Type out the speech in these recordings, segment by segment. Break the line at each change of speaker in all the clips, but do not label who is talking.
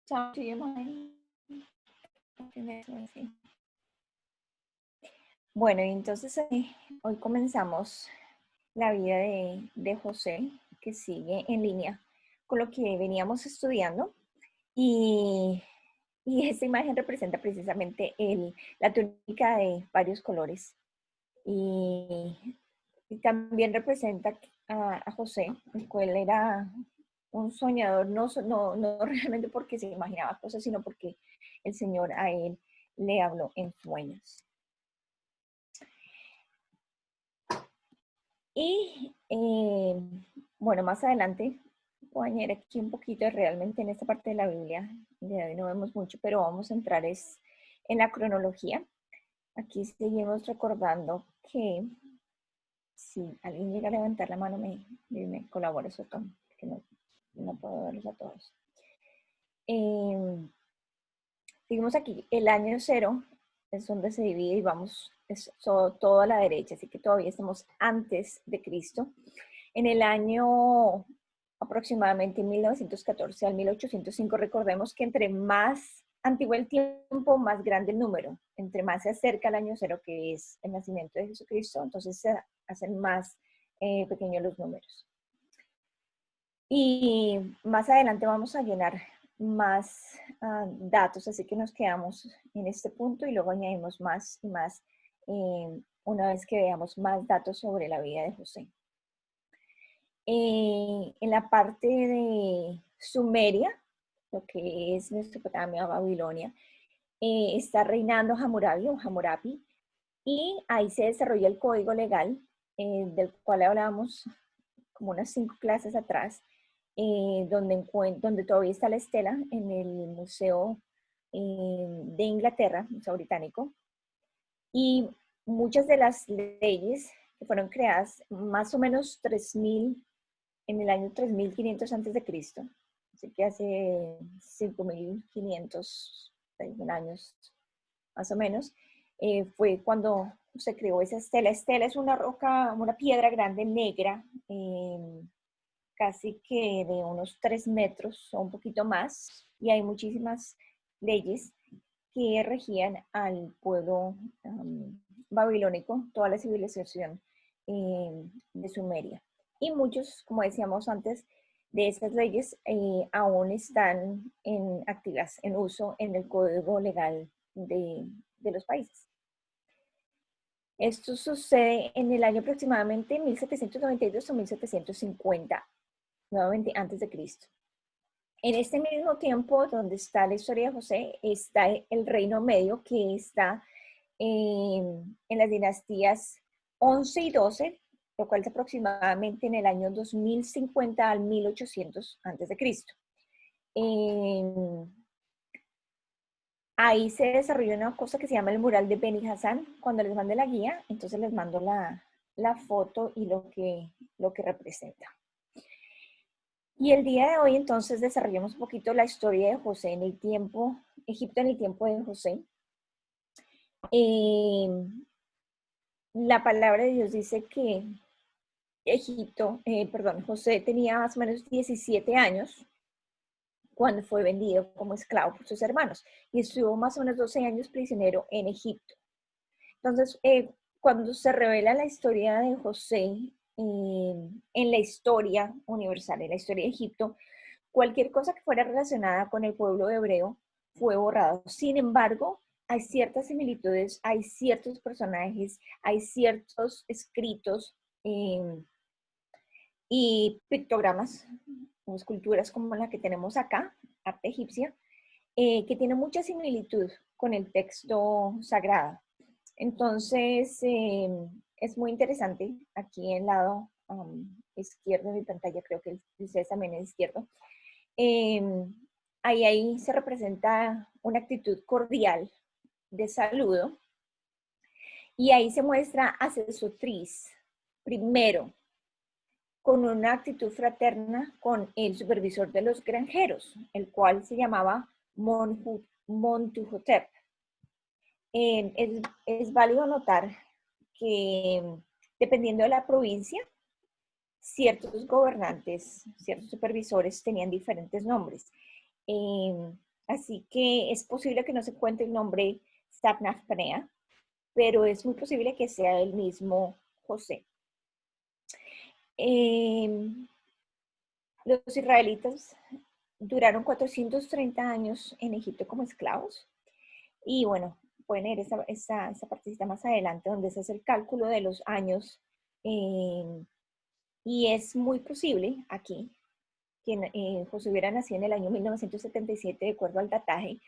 sound to your mind. Bueno, y entonces hoy comenzamos la vida de José, que sigue en línea con lo que veníamos estudiando. Y esta imagen representa precisamente la túnica de varios colores. Y también representa a José, el cual era un soñador, no realmente porque se imaginaba cosas, sino porque el Señor a él le habló en sueños. Y bueno, más adelante voy a añadir aquí un poquito, realmente en esta parte de la Biblia, de hoy no vemos mucho, pero vamos a entrar en la cronología. Aquí seguimos recordando que si alguien llega a levantar la mano, me colabora eso, que no puedo verlos a todos. Seguimos aquí, el año 0 es donde se divide y vamos todo a la derecha, así que todavía estamos antes de Cristo. En el año aproximadamente 1914 al 1805, recordemos que entre más antiguo el tiempo, más grande el número. Entre más se acerca al año 0, que es el nacimiento de Jesucristo, entonces se hacen más pequeños los números. Y más adelante vamos a llenar más datos, así que nos quedamos en este punto y luego añadimos más y más una vez que veamos más datos sobre la vida de José. En la parte de Sumeria, lo que es Mesopotamia, Babilonia, está reinando Hammurabi o Hammurabi, y ahí se desarrolla el código legal del cual hablábamos como unas 5 clases atrás, donde todavía está la estela en el Museo de Inglaterra, Museo Británico, y muchas de las leyes que fueron creadas más o menos 3000 en el año 3500 antes de Cristo, así que hace 5500 años más o menos, fue cuando se creó esa estela. Estela es una roca, una piedra grande negra, casi que de unos 3 metros o un poquito más, y hay muchísimas leyes que regían al pueblo babilónico, toda la civilización de Sumeria. Y muchos, como decíamos antes, de estas leyes aún están activas, en uso en el código legal de los países. Esto sucede en el año aproximadamente 1792 o 1750, nuevamente antes de Cristo. En este mismo tiempo donde está la historia de José, está el Reino Medio, que está en las dinastías 11 y 12, lo cual es aproximadamente en el año 2050 al 1800 antes de Cristo. Ahí se desarrolló una cosa que se llama el mural de Beni Hassan. Cuando les mande la guía, entonces les mando la foto y lo que representa. Y el día de hoy, entonces, desarrollamos un poquito la historia de José en el tiempo, Egipto en el tiempo de José. La palabra de Dios dice que José tenía más o menos 17 años cuando fue vendido como esclavo por sus hermanos y estuvo más o menos 12 años prisionero en Egipto. Entonces, cuando se revela la historia de José en la historia universal, en la historia de Egipto, cualquier cosa que fuera relacionada con el pueblo hebreo fue borrado. Sin embargo, hay ciertas similitudes, hay ciertos personajes, hay ciertos escritos y pictogramas, esculturas como la que tenemos acá, arte egipcia, que tiene mucha similitud con el texto sagrado. Entonces, es muy interesante. Aquí en el lado izquierdo de mi pantalla, creo que ustedes también es izquierdo, ahí se representa una actitud cordial de saludo, y ahí se muestra a Sesostris primero con una actitud fraterna con el supervisor de los granjeros, el cual se llamaba Montuhotep. Es válido notar que dependiendo de la provincia, ciertos gobernantes, ciertos supervisores tenían diferentes nombres. Así que es posible que no se encuentre el nombre Sabnafpanea, pero es muy posible que sea el mismo José. Los israelitas duraron 430 años en Egipto como esclavos. Y bueno, pueden leer esa partecita más adelante donde se hace el cálculo de los años. Y es muy posible aquí que José hubiera nacido en el año 1977, de acuerdo al dataje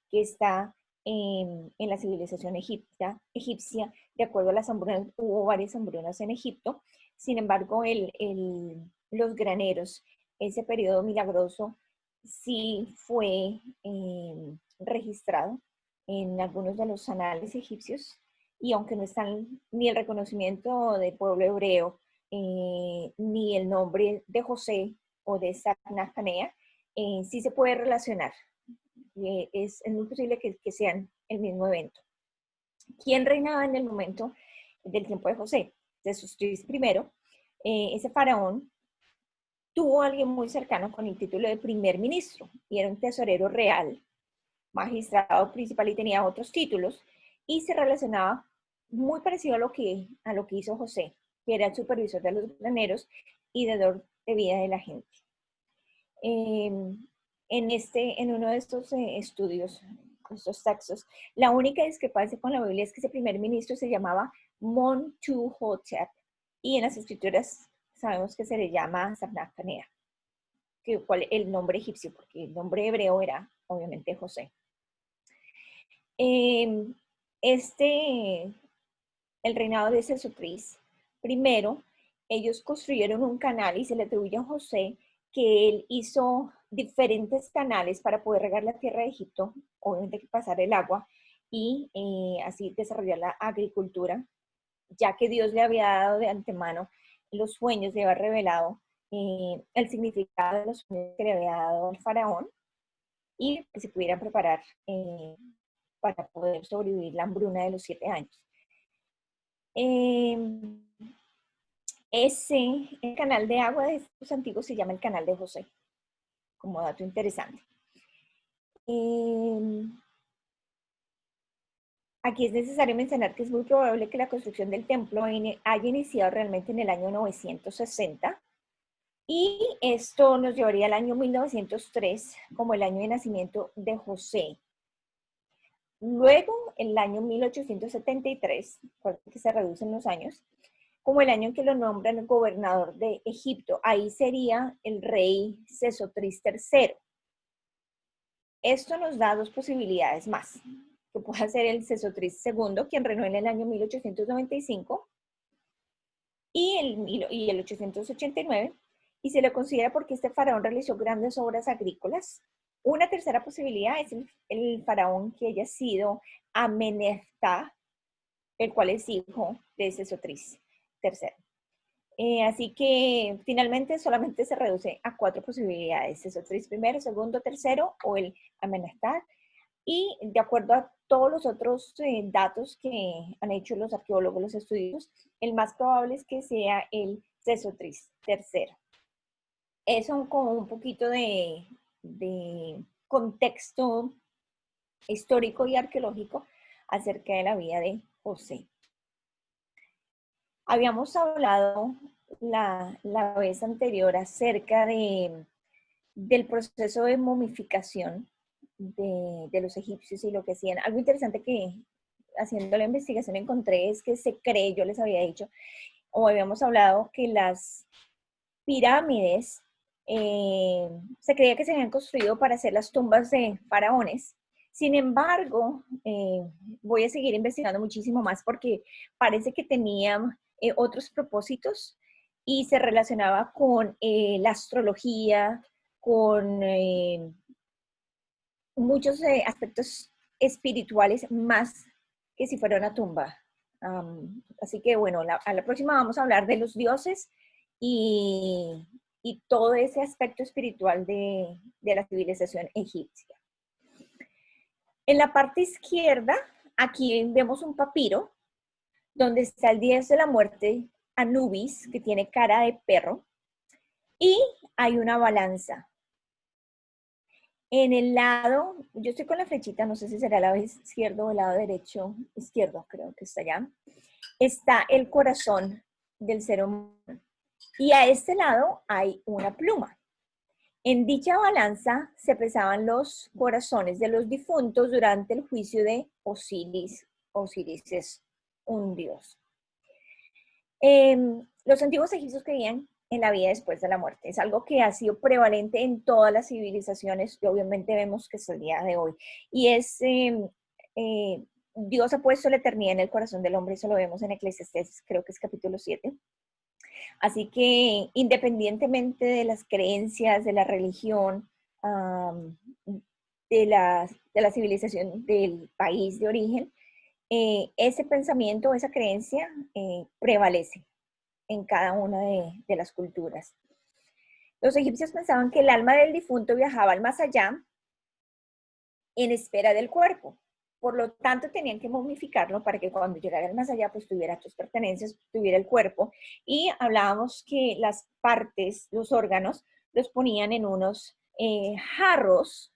que está en la civilización egipcia, de acuerdo a las hambrunas. Hubo varias hambrunas en Egipto. Sin embargo, los graneros, ese periodo milagroso, sí fue registrado en algunos de los anales egipcios, y aunque no están ni el reconocimiento del pueblo hebreo, ni el nombre de José o de Sabnafpanea, sí se puede relacionar. Es muy posible que sean el mismo evento. ¿Quién reinaba en el momento del tiempo de José? Sesostris I, ese faraón, tuvo a alguien muy cercano con el título de primer ministro, y era un tesorero real, magistrado principal, y tenía otros títulos, y se relacionaba muy parecido a lo que hizo José, que era el supervisor de los graneros y dador de vida de la gente. En uno de estos estudios, estos textos, la única discrepancia con la Biblia es que ese primer ministro se llamaba Montuhotep, y en las escrituras sabemos que se le llama Sabnafpanea, que cuál el nombre egipcio, porque el nombre hebreo era obviamente José. El reinado de Sesostris primero, ellos construyeron un canal, y se le atribuye a José que él hizo diferentes canales para poder regar la tierra de Egipto, obviamente que pasar el agua, y así desarrollar la agricultura, ya que Dios le había dado de antemano los sueños, le había revelado el significado de los sueños que le había dado al faraón, y que se pudieran preparar para poder sobrevivir la hambruna de los 7 años. El canal de agua de estos antiguos se llama el Canal de José, como dato interesante. Aquí es necesario mencionar que es muy probable que la construcción del templo haya iniciado realmente en el año 960, y esto nos llevaría al año 1903 como el año de nacimiento de José. Luego, el año 1873, que se reducen los años, como el año en que lo nombran el gobernador de Egipto. Ahí sería el rey Sesostris III. Esto nos da dos posibilidades más, que pueda ser el Sesostris II, quien reinó en el año 1895 y el 889, y se le considera porque este faraón realizó grandes obras agrícolas. Una tercera posibilidad es el faraón que haya sido Ameneftah, el cual es hijo de Sesostris III. Así que finalmente solamente se reduce a 4 posibilidades: Sesostris primero, segundo, tercero, o el Ameneftah. Y de acuerdo a todos los otros datos que han hecho los arqueólogos, los estudiosos, el más probable es que sea el Sesostris III. Eso como un poquito de contexto histórico y arqueológico acerca de la vida de José. Habíamos hablado la vez anterior acerca del proceso de momificación de los egipcios y lo que hacían. Algo interesante que haciendo la investigación encontré es que se cree, yo les había dicho, o habíamos hablado, que las pirámides se creía que se habían construido para hacer las tumbas de faraones. Sin embargo, voy a seguir investigando muchísimo más porque parece que tenían otros propósitos, y se relacionaba con la astrología, con muchos aspectos espirituales, más que si fuera una tumba. Así que bueno, a la próxima vamos a hablar de los dioses y todo ese aspecto espiritual de la civilización egipcia. En la parte izquierda, aquí vemos un papiro donde está el dios de la muerte, Anubis, que tiene cara de perro, y hay una balanza. En el lado, yo estoy con la flechita, no sé si será el lado izquierdo o el lado derecho, izquierdo creo que está allá, está el corazón del ser humano. Y a este lado hay una pluma. En dicha balanza se pesaban los corazones de los difuntos durante el juicio de Osiris. Osiris es un dios. Los antiguos egipcios creían en la vida después de la muerte. Es algo que ha sido prevalente en todas las civilizaciones y obviamente vemos que es el día de hoy. Y Dios ha puesto la eternidad en el corazón del hombre, eso lo vemos en Eclesiastés, creo que es capítulo 7. Así que independientemente de las creencias, de la religión, de la civilización del país de origen, ese pensamiento, esa creencia prevalece en cada una de las culturas. Los egipcios pensaban que el alma del difunto viajaba al más allá en espera del cuerpo. Por lo tanto, tenían que momificarlo para que cuando llegara al más allá, pues tuviera sus pertenencias, tuviera el cuerpo. Y hablábamos que las partes, los órganos, los ponían en unos jarros,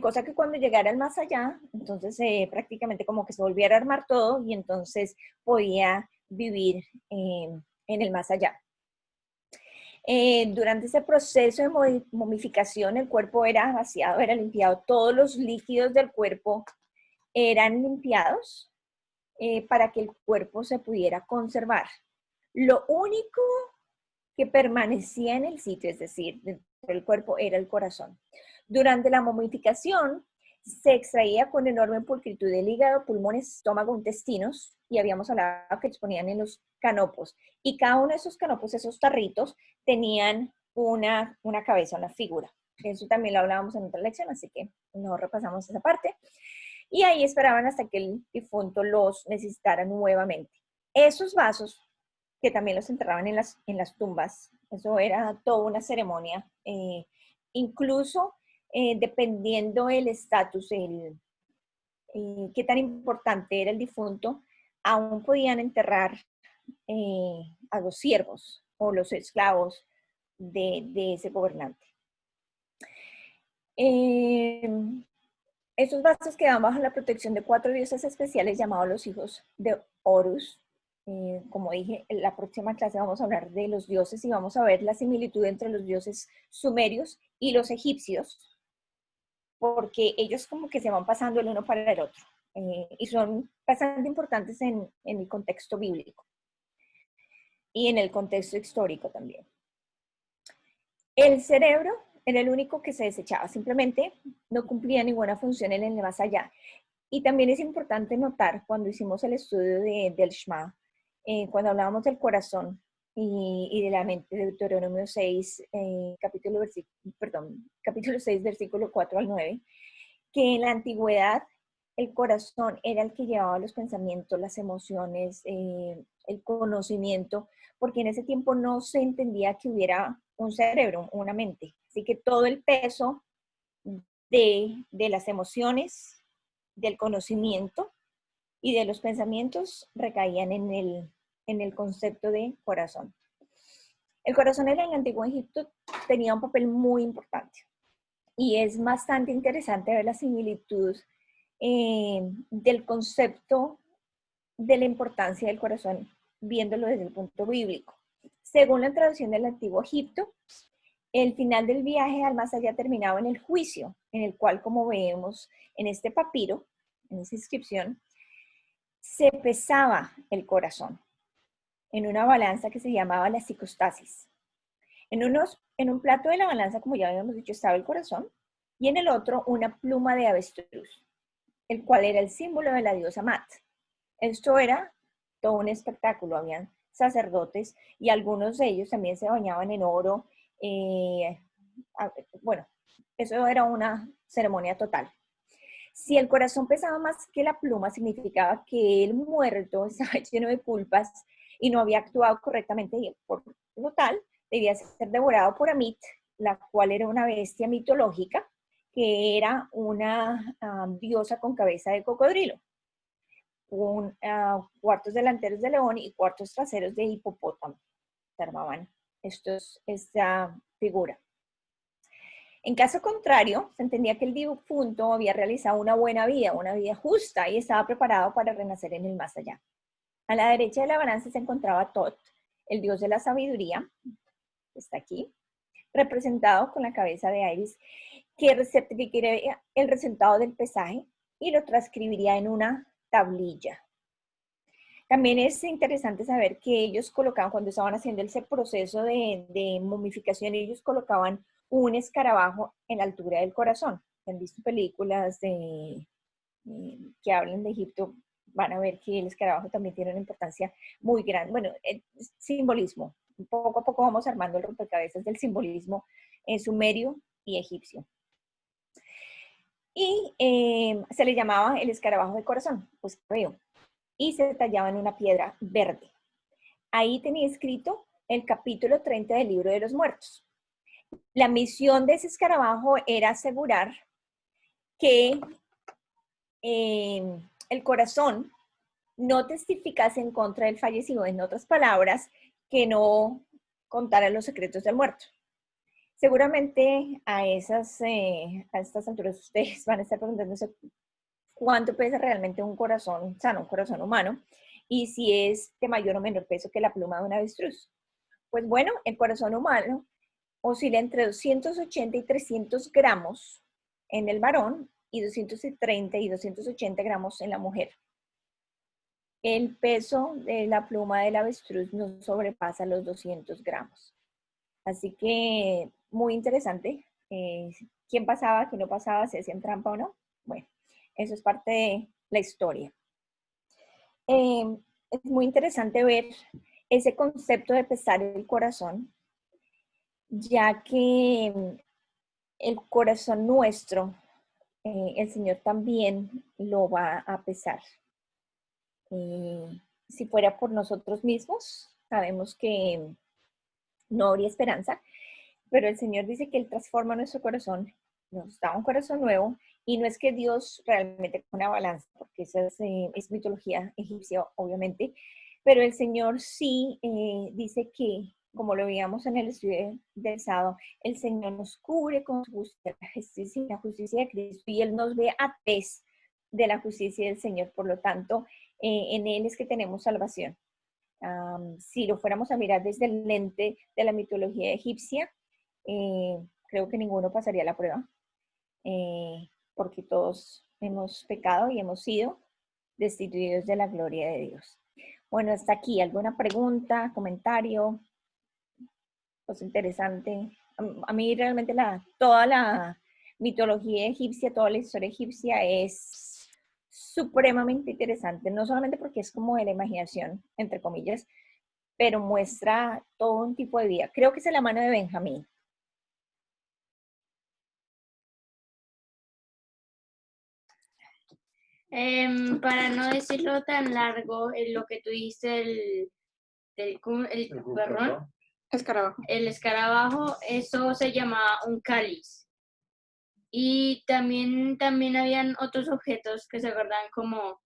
cosa que cuando llegara al más allá, entonces prácticamente como que se volviera a armar todo y entonces podía vivir en el más allá. Durante ese proceso de momificación, el cuerpo era vaciado, era limpiado, todos los líquidos del cuerpo eran limpiados para que el cuerpo se pudiera conservar. Lo único que permanecía en el sitio, es decir, dentro del cuerpo, era el corazón. Durante la momificación, se extraía con enorme pulcritud el hígado, pulmones, estómago, intestinos, y habíamos hablado que exponían en los canopos. Y cada uno de esos canopos, esos tarritos, tenían una cabeza, una figura. Eso también lo hablábamos en otra lección, así que no repasamos esa parte. Y ahí esperaban hasta que el difunto los necesitara nuevamente. Esos vasos, que también los enterraban en las tumbas, eso era toda una ceremonia. Incluso dependiendo el estatus, qué tan importante era el difunto, aún podían enterrar a los siervos o los esclavos de ese gobernante. Esos vasos quedaban bajo la protección de 4 dioses especiales llamados los hijos de Horus. Como dije, en la próxima clase vamos a hablar de los dioses y vamos a ver la similitud entre los dioses sumerios y los egipcios, porque ellos como que se van pasando el uno para el otro y son bastante importantes en el contexto bíblico y en el contexto histórico también. El cerebro era el único que se desechaba, simplemente no cumplía ninguna función en el más allá. Y también es importante notar cuando hicimos el estudio del Shema, cuando hablábamos del corazón y de la mente, de Deuteronomio 6, capítulo 6, versículo 4 al 9, que en la antigüedad el corazón era el que llevaba los pensamientos, las emociones, el conocimiento, porque en ese tiempo no se entendía que hubiera un cerebro, una mente. Así que todo el peso de las emociones, del conocimiento y de los pensamientos recaían en el concepto de corazón. El corazón en el antiguo Egipto tenía un papel muy importante y es bastante interesante ver la similitud del concepto de la importancia del corazón viéndolo desde el punto bíblico. Según la traducción del antiguo Egipto, el final del viaje al más allá terminaba en el juicio, en el cual, como vemos en este papiro, en esa inscripción, se pesaba el corazón en una balanza que se llamaba la psicostasis. En un plato de la balanza, como ya habíamos dicho, estaba el corazón y en el otro una pluma de avestruz, el cual era el símbolo de la diosa Mat. Esto era todo un espectáculo, habían sacerdotes y algunos de ellos también se bañaban en oro. Bueno, eso era una ceremonia total. Si el corazón pesaba más que la pluma, significaba que el muerto estaba lleno de culpas y no había actuado correctamente y por lo tal debía ser devorado por Amit, la cual era una bestia mitológica que era una diosa con cabeza de cocodrilo, cuartos delanteros de león y cuartos traseros de hipopótamo. Se armaban esta figura. En caso contrario, se entendía que el difunto había realizado una buena vida, una vida justa y estaba preparado para renacer en el más allá. A la derecha de la balanza se encontraba Tot, el dios de la sabiduría, está aquí, representado con la cabeza de Iris, que certificaría el resultado del pesaje y lo transcribiría en una tablilla. También es interesante saber que ellos colocaban, cuando estaban haciendo ese proceso de momificación, ellos colocaban un escarabajo en la altura del corazón. Han visto películas que hablan de Egipto, van a ver que el escarabajo también tiene una importancia muy grande. Bueno, simbolismo. Poco a poco vamos armando el rompecabezas del simbolismo sumerio y egipcio. Y se le llamaba el escarabajo del corazón, pues creo, y se tallaba en una piedra verde. Ahí tenía escrito el capítulo 30 del libro de los muertos. La misión de ese escarabajo era asegurar que el corazón no testificase en contra del fallecido, en otras palabras, que no contara los secretos del muerto. Seguramente a estas alturas ustedes van a estar preguntándose cuánto pesa realmente un corazón sano, un corazón humano, y si es de mayor o menor peso que la pluma de un avestruz. Pues bueno, el corazón humano oscila entre 280 y 300 gramos en el varón y 230 y 280 gramos en la mujer. El peso de la pluma del avestruz no sobrepasa los 200 gramos. Así que muy interesante. ¿Quién pasaba, quién no pasaba, si hacían trampa o no? Bueno, eso es parte de la historia. Es muy interesante ver ese concepto de pesar el corazón, ya que el corazón nuestro, el Señor también lo va a pesar. Si fuera por nosotros mismos, sabemos que no habría esperanza, pero el Señor dice que Él transforma nuestro corazón, nos da un corazón nuevo, y no es que Dios realmente con una balanza, porque esa es mitología egipcia, obviamente, pero el Señor sí dice que, como lo veíamos en el estudio del sábado, el Señor nos cubre con su justicia, la justicia de Cristo, y Él nos ve a través de la justicia del Señor. Por lo tanto, en Él es que tenemos salvación. Si lo fuéramos a mirar desde el lente de la mitología egipcia, creo que ninguno pasaría la prueba, porque todos hemos pecado y hemos sido destituidos de la gloria de Dios. Bueno, hasta aquí. ¿Alguna pregunta, comentario? Pues interesante. A mí realmente toda la mitología egipcia, toda la historia egipcia es supremamente interesante, no solamente porque es como de la imaginación, entre comillas, pero muestra todo un tipo de vida. Creo que es de la mano de Benjamín.
Para no decirlo tan largo, lo que tú dijiste,
Escarabajo.
el escarabajo, eso se llama un cáliz. Y también habían otros objetos que se guardan como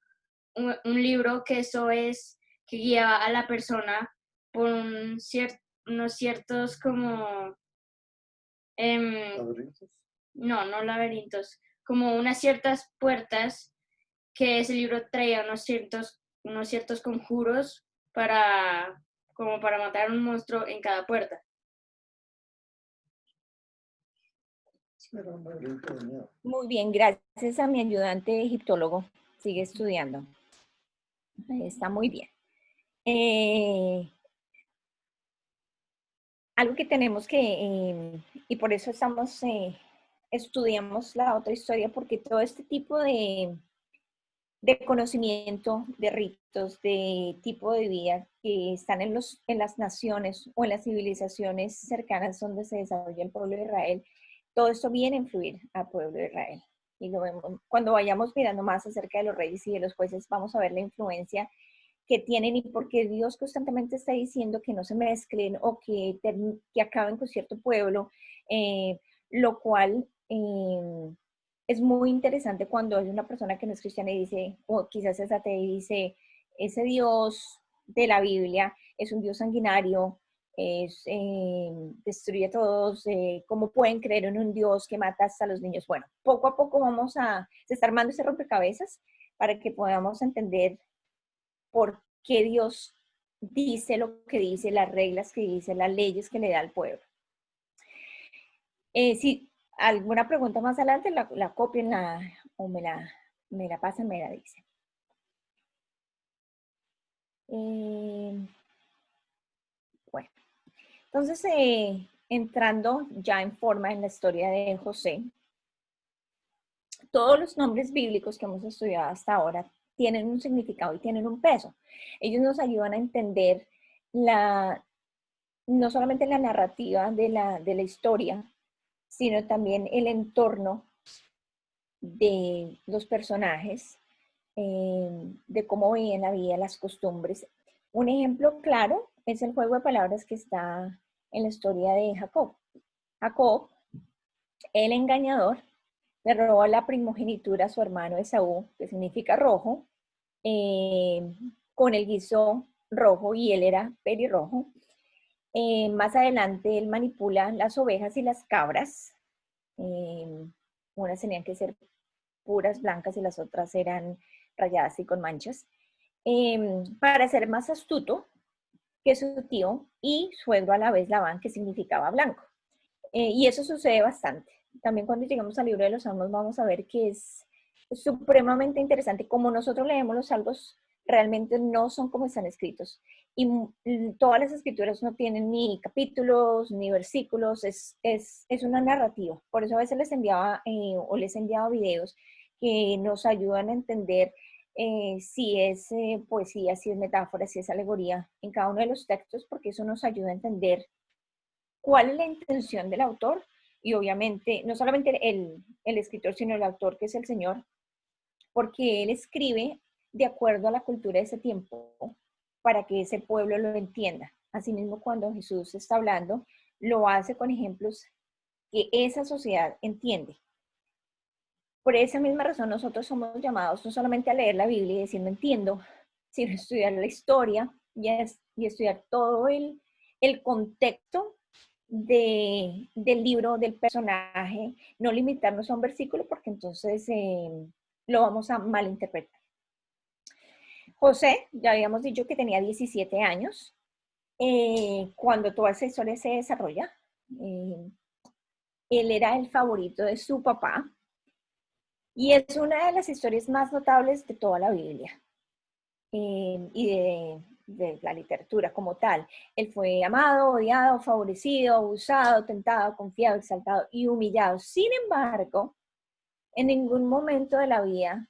un libro, que eso es que guiaba a la persona por unos ciertos como...
¿Laberintos?
no laberintos, como unas ciertas puertas, que ese libro traía unos ciertos conjuros como para matar a un monstruo en cada puerta.
Muy bien, gracias a mi ayudante egiptólogo. Sigue estudiando. Está muy bien. Algo que tenemos que, y por eso estudiamos la otra historia, porque todo este tipo de conocimiento, de ritos, de tipo de vida que están en las naciones o en las civilizaciones cercanas donde se desarrolla el pueblo de Israel, todo esto viene a influir al pueblo de Israel. Y lo vemos, cuando vayamos mirando más acerca de los reyes y de los jueces, vamos a ver la influencia que tienen, y porque Dios constantemente está diciendo que no se mezclen o que acaben con cierto pueblo, lo cual es muy interesante cuando hay una persona que no es cristiana y dice, o quizás es atea y dice, ese Dios de la Biblia es un Dios sanguinario, destruye a todos, cómo pueden creer en un Dios que mata hasta a los niños. Bueno, poco a poco se está armando ese rompecabezas para que podamos entender por qué Dios dice lo que dice, las reglas que dice, las leyes que le da al pueblo. Si alguna pregunta más adelante, la copien o me la pasan, me la dicen. Bueno, entonces entrando ya en forma en la historia de José, todos los nombres bíblicos que hemos estudiado hasta ahora tienen un significado y tienen un peso. Ellos nos ayudan a entender no solamente la narrativa de la historia, sino también el entorno de los personajes, de cómo veían la vida, las costumbres. Un ejemplo claro es el juego de palabras que está en la historia de Jacob. Jacob, el engañador, le robó la primogenitura a su hermano Esaú, que significa rojo, con el guiso rojo y él era pelirrojo. Más adelante él manipula las ovejas y las cabras. Unas tenían que ser puras blancas y las otras eran rayadas y con manchas. Para ser más astuto que su tío y suegro a la vez Labán, que significaba blanco. Y eso sucede bastante. También cuando llegamos al libro de los Salmos vamos a ver que es supremamente interesante. Como nosotros leemos los salmos, realmente no son como están escritos. Y todas las escrituras no tienen ni capítulos, ni versículos, es una narrativa. Por eso a veces les enviaba videos que nos ayudan a entender si es poesía, si es metáfora, si es alegoría en cada uno de los textos, porque eso nos ayuda a entender cuál es la intención del autor y obviamente no solamente el escritor, sino el autor, que es el Señor, porque él escribe de acuerdo a la cultura de ese tiempo para que ese pueblo lo entienda. Asimismo, cuando Jesús está hablando, lo hace con ejemplos que esa sociedad entiende. Por esa misma razón, nosotros somos llamados no solamente a leer la Biblia y decir no entiendo, sino a estudiar la historia y estudiar todo el contexto del libro, del personaje, no limitarnos a un versículo porque entonces lo vamos a malinterpretar. José, ya habíamos dicho que tenía 17 años cuando toda esa historia se desarrolla. Él era el favorito de su papá y es una de las historias más notables de toda la Biblia y de la literatura como tal. Él fue amado, odiado, favorecido, abusado, tentado, confiado, exaltado y humillado. Sin embargo, en ningún momento de la vida,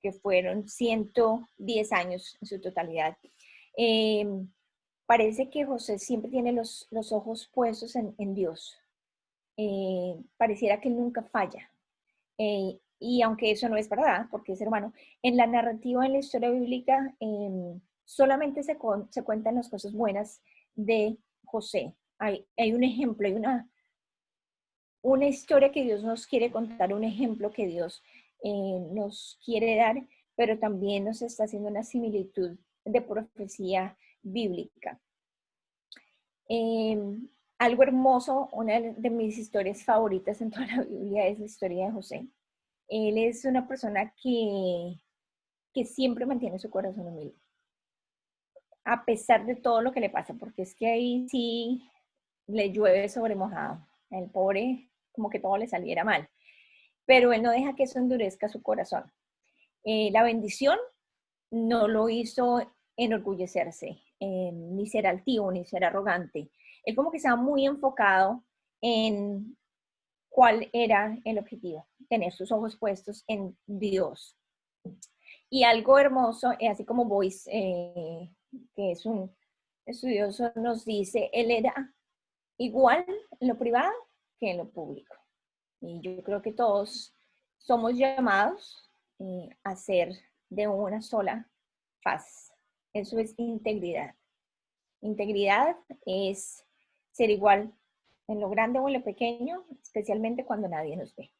que fueron 110 años en su totalidad, parece que José siempre tiene los ojos puestos en Dios. Pareciera que él nunca falla. Y aunque eso no es verdad, porque es hermano, en la narrativa, en la historia bíblica, solamente se cuentan las cosas buenas de José. Hay un ejemplo, hay una historia que Dios nos quiere contar, un ejemplo que Dios nos quiere dar, pero también nos está haciendo una similitud de profecía bíblica. Algo hermoso, una de mis historias favoritas en toda la Biblia es la historia de José. Él es una persona que siempre mantiene su corazón humilde, a pesar de todo lo que le pasa, porque es que ahí sí le llueve sobre mojado. El pobre, como que todo le saliera mal. Pero él no deja que eso endurezca su corazón. La bendición no lo hizo enorgullecerse, ni ser altivo, ni ser arrogante. Él como que estaba muy enfocado en cuál era el objetivo, tener sus ojos puestos en Dios. Y algo hermoso, así como Boyce, que es un estudioso, nos dice, él era igual en lo privado que en lo público. Y yo creo que todos somos llamados a ser de una sola faz. Eso es integridad. Integridad es ser igual en lo grande o en lo pequeño, especialmente cuando nadie nos ve.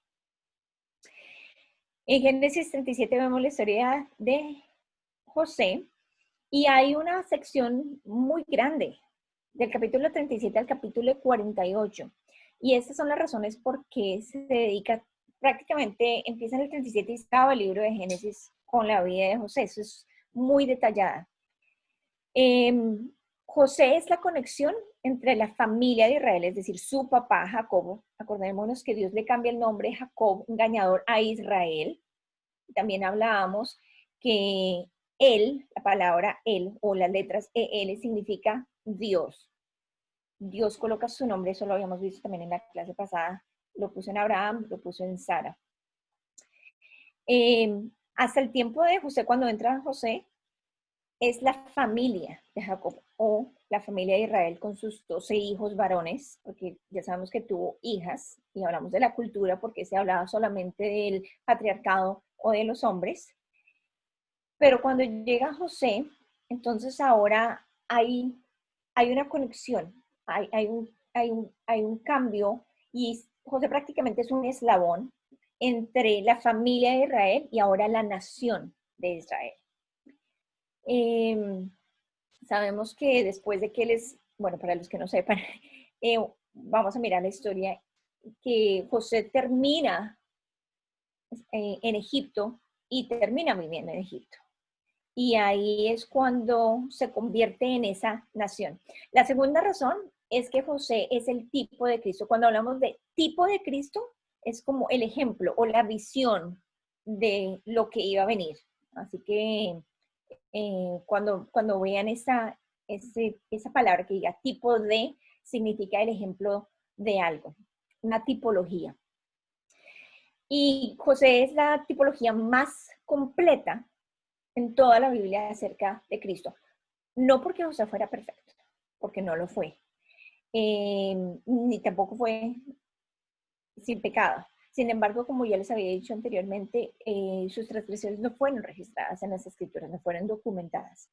En Génesis 37 vemos la historia de José y hay una sección muy grande del capítulo 37 al capítulo 48. Y estas son las razones por qué se dedica, prácticamente empieza en el 37 y se acaba el libro de Génesis con la vida de José. Eso es muy detallada. José es la conexión entre la familia de Israel, es decir, su papá Jacobo. Acordémonos que Dios le cambia el nombre de Jacob, engañador, a Israel. También hablábamos que él, la palabra él o las letras EL significa Dios. Dios coloca su nombre, eso lo habíamos visto también en la clase pasada. Lo puso en Abraham, lo puso en Sara. Hasta el tiempo de José, cuando entra José, es la familia de Jacob o la familia de Israel con sus 12 hijos varones, porque ya sabemos que tuvo hijas y hablamos de la cultura porque se hablaba solamente del patriarcado o de los hombres. Pero cuando llega José, entonces ahora hay una conexión, hay un cambio y José prácticamente es un eslabón entre la familia de Israel y ahora la nación de Israel. Sabemos que después de que él es, bueno, para los que no sepan, vamos a mirar la historia, que José termina en Egipto y termina viviendo en Egipto. Y ahí es cuando se convierte en esa nación. La segunda razón es que José es el tipo de Cristo. Cuando hablamos de tipo de Cristo, es como el ejemplo o la visión de lo que iba a venir. Así que cuando vean esa palabra que diga tipo de, significa el ejemplo de algo, una tipología. Y José es la tipología más completa en toda la Biblia acerca de Cristo. No porque José fuera perfecto, porque no lo fue, ni tampoco fue sin pecado. Sin embargo, como ya les había dicho anteriormente, sus transgresiones no fueron registradas en las escrituras, no fueron documentadas.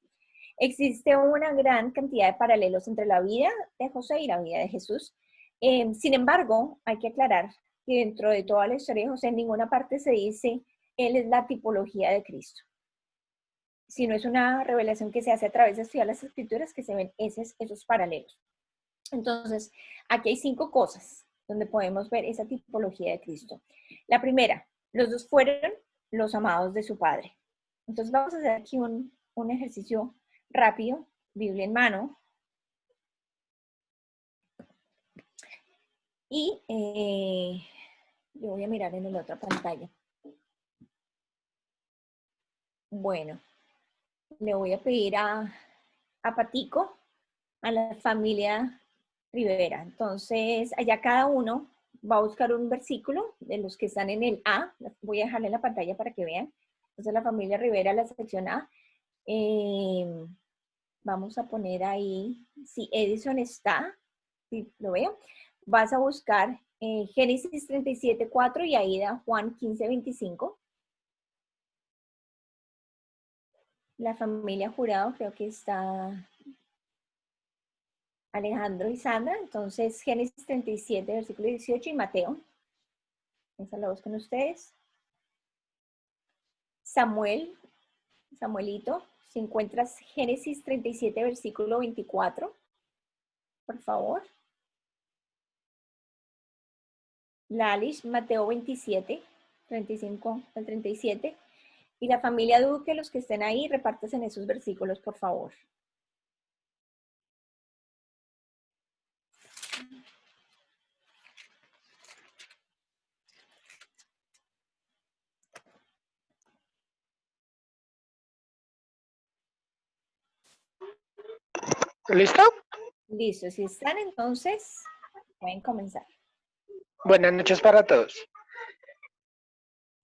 Existe una gran cantidad de paralelos entre la vida de José y la vida de Jesús. Sin embargo, hay que aclarar que dentro de toda la historia de José, en ninguna parte se dice, él es la tipología de Cristo. Sino es una revelación que se hace a través de estudiar las escrituras que se ven esos paralelos. Entonces, aquí hay 5 cosas donde podemos ver esa tipología de Cristo. La primera, los dos fueron los amados de su Padre. Entonces vamos a hacer aquí un ejercicio rápido, Biblia en mano. Y yo voy a mirar en la otra pantalla. Bueno, le voy a pedir a Patico, a la familia Rivera. Entonces, allá cada uno va a buscar un versículo de los que están en el A. Voy a dejarle en la pantalla para que vean. Entonces, la familia Rivera, la sección A. Vamos a poner ahí, si Edison está, si lo veo, vas a buscar Génesis 37:4 y ahí da Juan 15:25. La familia Jurado, creo que está Alejandro y Sandra. Entonces, Génesis 37, versículo 18 y Mateo. Esa la buscan ustedes. Samuelito, si encuentras Génesis 37, versículo 24, por favor. Lalish, Mateo 27, 35 al 37. Y la familia Duque, los que estén ahí, repártanse en esos versículos, por favor.
¿Listo?
Listo, si están, entonces pueden comenzar.
Buenas noches para todos.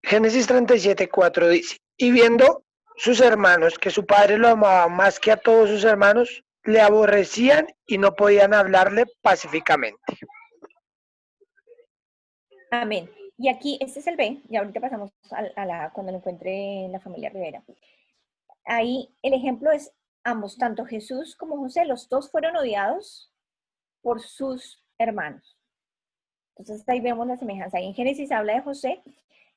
Génesis 37:4 dice, y viendo sus hermanos que su padre lo amaba más que a todos sus hermanos, le aborrecían y no podían hablarle pacíficamente.
Amén. Y aquí, este es el B, y ahorita pasamos a la cuando lo encuentre la familia Rivera. Ahí el ejemplo es ambos, tanto Jesús como José, los dos fueron odiados por sus hermanos. Entonces ahí vemos la semejanza. Ahí en Génesis habla de José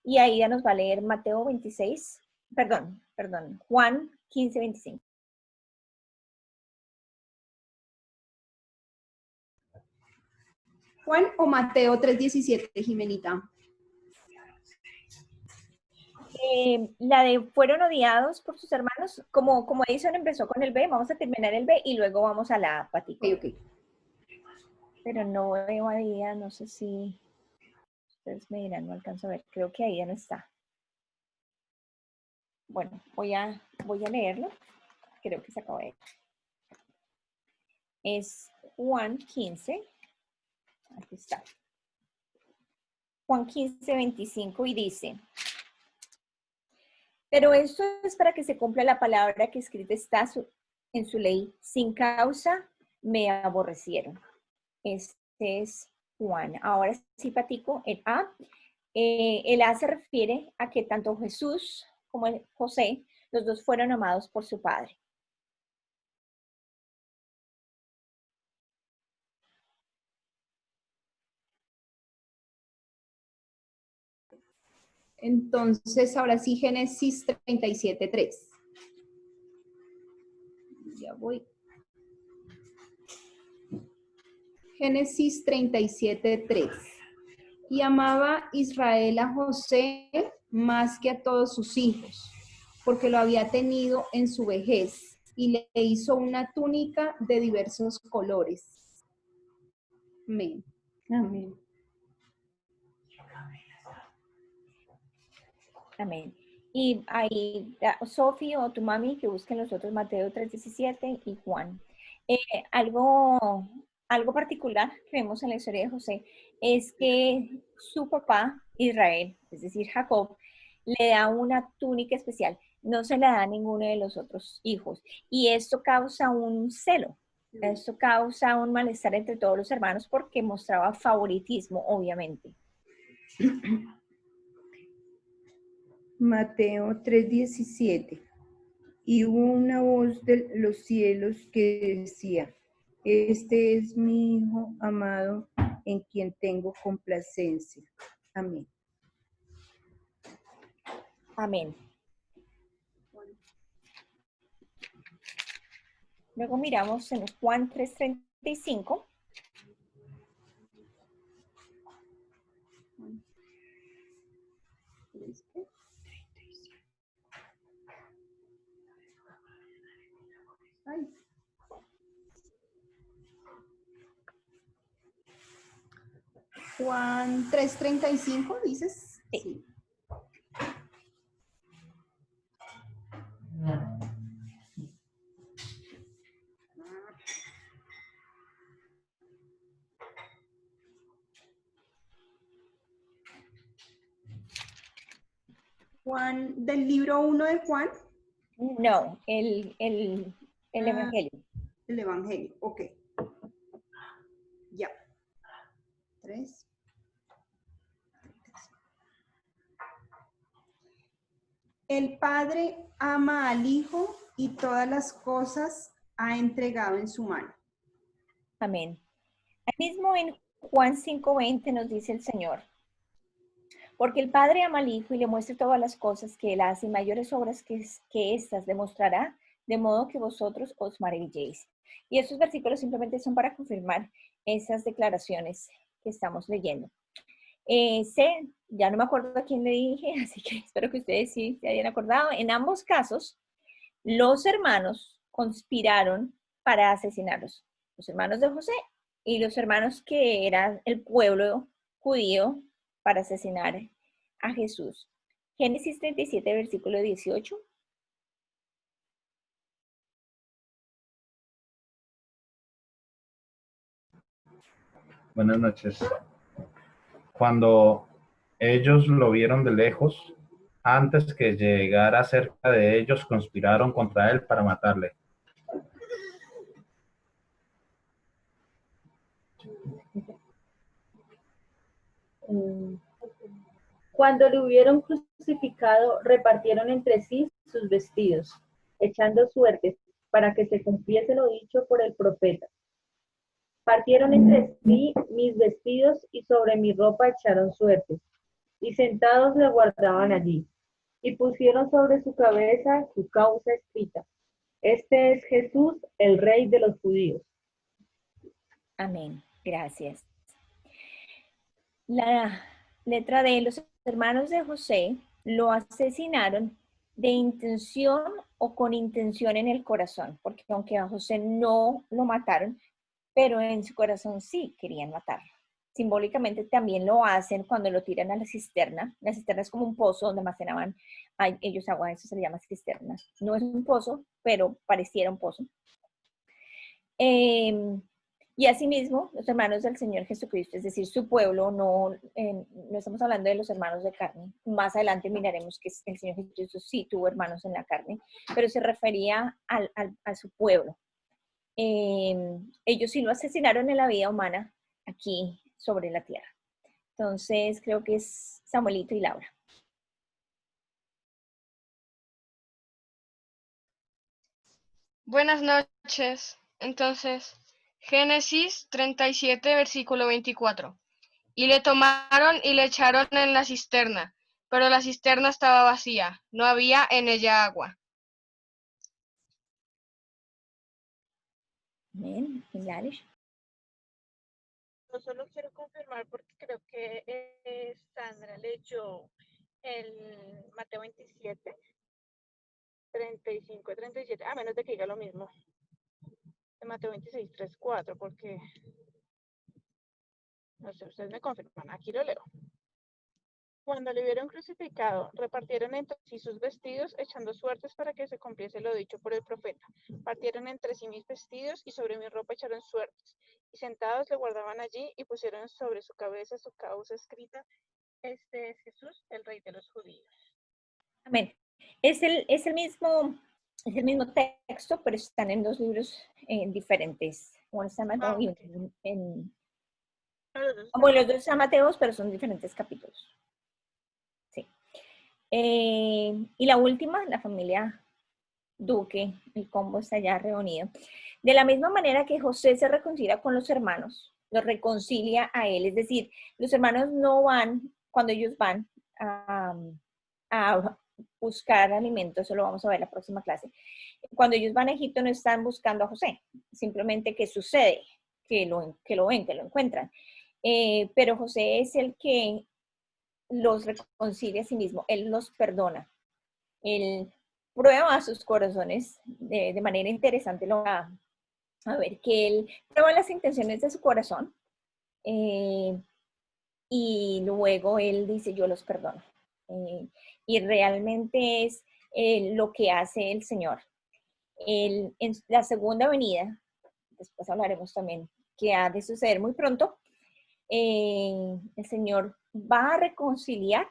y ahí ya nos va a leer Mateo 26, Juan 15:25.
Juan o Mateo 3:17, Jimenita?
La de fueron odiados por sus hermanos, como Edison empezó con el B, vamos a terminar el B y luego vamos a la A, Patico.
Ok, ok.
Pero no veo a Ida, no sé si ustedes me dirán, no alcanzo a ver, creo que ahí ya no está. Bueno, voy a leerlo, creo que se acabó de ir. Es Juan 15, aquí está. Juan 15, 25 y dice: pero esto es para que se cumpla la palabra que escrita está en su ley. Sin causa me aborrecieron. Este es Juan. Ahora sí, Patico, el A. El A se refiere a que tanto Jesús como José, los dos fueron amados por su padre.
Entonces, ahora sí, Génesis 37:3. Ya voy. Génesis 37:3. Y amaba Israel a José más que a todos sus hijos, porque lo había tenido en su vejez, y le hizo una túnica de diversos colores. Amén.
Amén.
Amén. Y ahí, Sofi o tu mami, que busquen los otros, Mateo 3:17 y Juan. Algo particular que vemos en la historia de José es que su papá, Israel, es decir, Jacob, le da una túnica especial. No se la da a ninguno de los otros hijos. Y esto causa un celo. Esto causa un malestar entre todos los hermanos porque mostraba favoritismo, obviamente.
Mateo 3:17. Y hubo una voz de los cielos que decía: este es mi Hijo amado, en quien tengo complacencia. Amén.
Amén. Luego miramos en Juan 3:35.
Ay. Juan 3:35, ¿dices?
Sí.
Juan, del libro 1 de Juan.
No, el Evangelio.
El Evangelio, ok. Ya. 3. El Padre ama al Hijo y todas las cosas ha entregado en su mano.
Amén. Ahí mismo en Juan 5:20 nos dice el Señor: porque el Padre ama al Hijo y le muestra todas las cosas que Él hace y mayores obras que éstas le mostrará, de modo que vosotros os maravilléis. Y estos versículos simplemente son para confirmar esas declaraciones que estamos leyendo. Ya no me acuerdo a quién le dije, así que espero que ustedes sí se hayan acordado. En ambos casos, los hermanos conspiraron para asesinarlos. Los hermanos de José y los hermanos que eran el pueblo judío para asesinar a Jesús. Génesis 37, versículo 18.
Buenas noches. Cuando ellos lo vieron de lejos, antes que llegara cerca de ellos, conspiraron contra él para matarle.
Cuando le hubieron crucificado, repartieron entre sí sus vestidos, echando suertes para que se cumpliese lo dicho por el profeta. Partieron entre sí mis vestidos y sobre mi ropa echaron suertes, y sentados le guardaban allí, y pusieron sobre su cabeza su causa escrita: este es Jesús, el Rey de los judíos.
Amén. Gracias. La letra D, los hermanos de José lo asesinaron de intención o con intención en el corazón, porque aunque a José no lo mataron, pero en su corazón sí querían matarlo. Simbólicamente también lo hacen cuando lo tiran a la cisterna. La cisterna es como un pozo donde almacenaban ellos agua, eso se le llama cisterna. No es un pozo, pero pareciera un pozo. Y asimismo, los hermanos del Señor Jesucristo, es decir, su pueblo, no estamos hablando de los hermanos de carne. Más adelante miraremos que el Señor Jesucristo sí tuvo hermanos en la carne, pero se refería a su pueblo. Ellos sí lo asesinaron en la vida humana aquí sobre la tierra. Entonces, creo que es Samuelito y Laura.
Buenas noches. Entonces, Génesis 37, versículo 24. Y le tomaron y le echaron en la cisterna, pero la cisterna estaba vacía, no había en ella agua.
Amén. Gladys.
Yo solo quiero confirmar porque creo que Sandra leyó el Mateo 27, 35 y 37, a menos de que diga lo mismo. El Mateo 26, 3, 4, porque no sé, ustedes me confirman, aquí lo leo. Cuando le vieron crucificado, repartieron entre sí sus vestidos, echando suertes para que se cumpliese lo dicho por el profeta. Partieron entre sí mis vestidos y sobre mi ropa echaron suertes. Y sentados le guardaban allí y pusieron sobre su cabeza su causa escrita: este es Jesús, el Rey de los Judíos.
Amén. Es el mismo texto, pero están en dos libros diferentes. Uno está en Mateo y bueno, los dos están Mateos, pero son diferentes capítulos. Sí. Y la última, la familia Duque, el combo está ya reunido. De la misma manera que José se reconcilia con los hermanos, los reconcilia a él. Es decir, los hermanos no van, cuando ellos van a buscar alimentos, eso lo vamos a ver en la próxima clase. Cuando ellos van a Egipto no están buscando a José, simplemente ¿qué sucede? Que lo ven, que lo encuentran. Pero José es el que los reconcilia a sí mismo, él los perdona, él prueba sus corazones de manera interesante, lo va a ver que él prueba las intenciones de su corazón y luego él dice yo los perdono. Y realmente es lo que hace el Señor. En la segunda venida, después hablaremos también, que ha de suceder muy pronto, el Señor va a reconciliar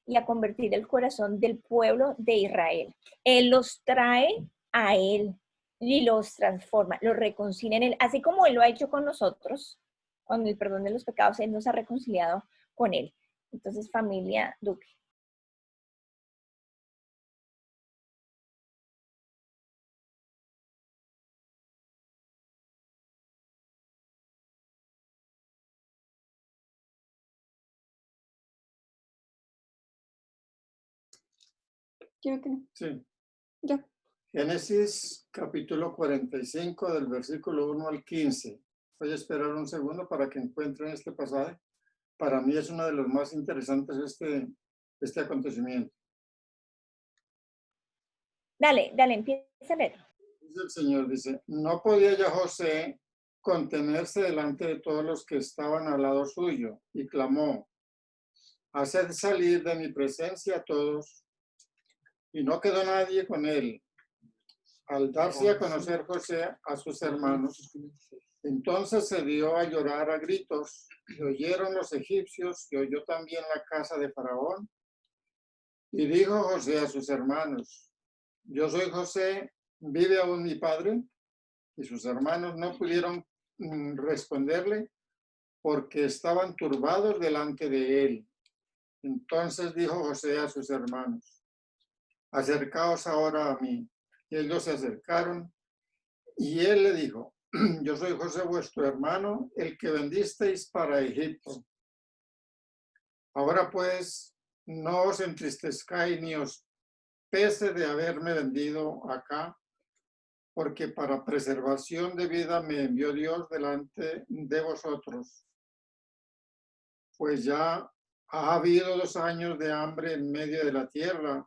y a convertir el corazón del pueblo de Israel. Él los trae a Él y los transforma, los reconcilia en Él, así como Él lo ha hecho con nosotros, con el perdón de los pecados, Él nos ha reconciliado con Él. Entonces, familia Duque.
Sí. Ya. Génesis capítulo 45 del versículo 1 al 15. Voy a esperar un segundo para que encuentren este pasaje. Para mí es uno de los más interesantes este acontecimiento.
Dale, empieza a leer.
Dice el Señor, dice, no podía ya José contenerse delante de todos los que estaban al lado suyo y clamó, haced salir de mi presencia a todos. Y no quedó nadie con él. Al darse a conocer José a sus hermanos, entonces se dio a llorar a gritos, y oyeron los egipcios, y oyó también la casa de Faraón. Y dijo José a sus hermanos, yo soy José, ¿vive aún mi padre? Y sus hermanos no pudieron responderle, porque estaban turbados delante de él. Entonces dijo José a sus hermanos, acercaos ahora a mí. Y ellos se acercaron, y él le dijo, yo soy José vuestro hermano, el que vendisteis para Egipto. Ahora pues, no os entristezcáis ni os pese de haberme vendido acá, porque para preservación de vida me envió Dios delante de vosotros. pues ya ha habido 2 años de hambre en medio de la tierra,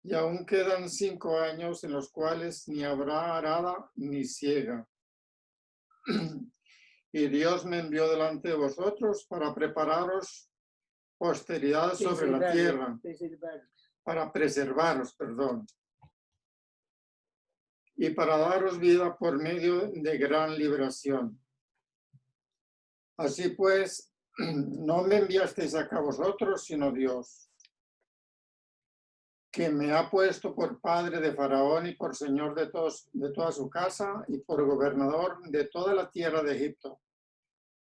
y aún quedan 5 años en los cuales ni habrá arada ni siega. Y Dios me envió delante de vosotros para prepararos posteridad sobre la tierra, para preservaros, perdón, y para daros vida por medio de gran liberación. Así pues, no me enviasteis acá vosotros, sino Dios, que me ha puesto por padre de Faraón y por señor de toda su casa y por gobernador de toda la tierra de Egipto.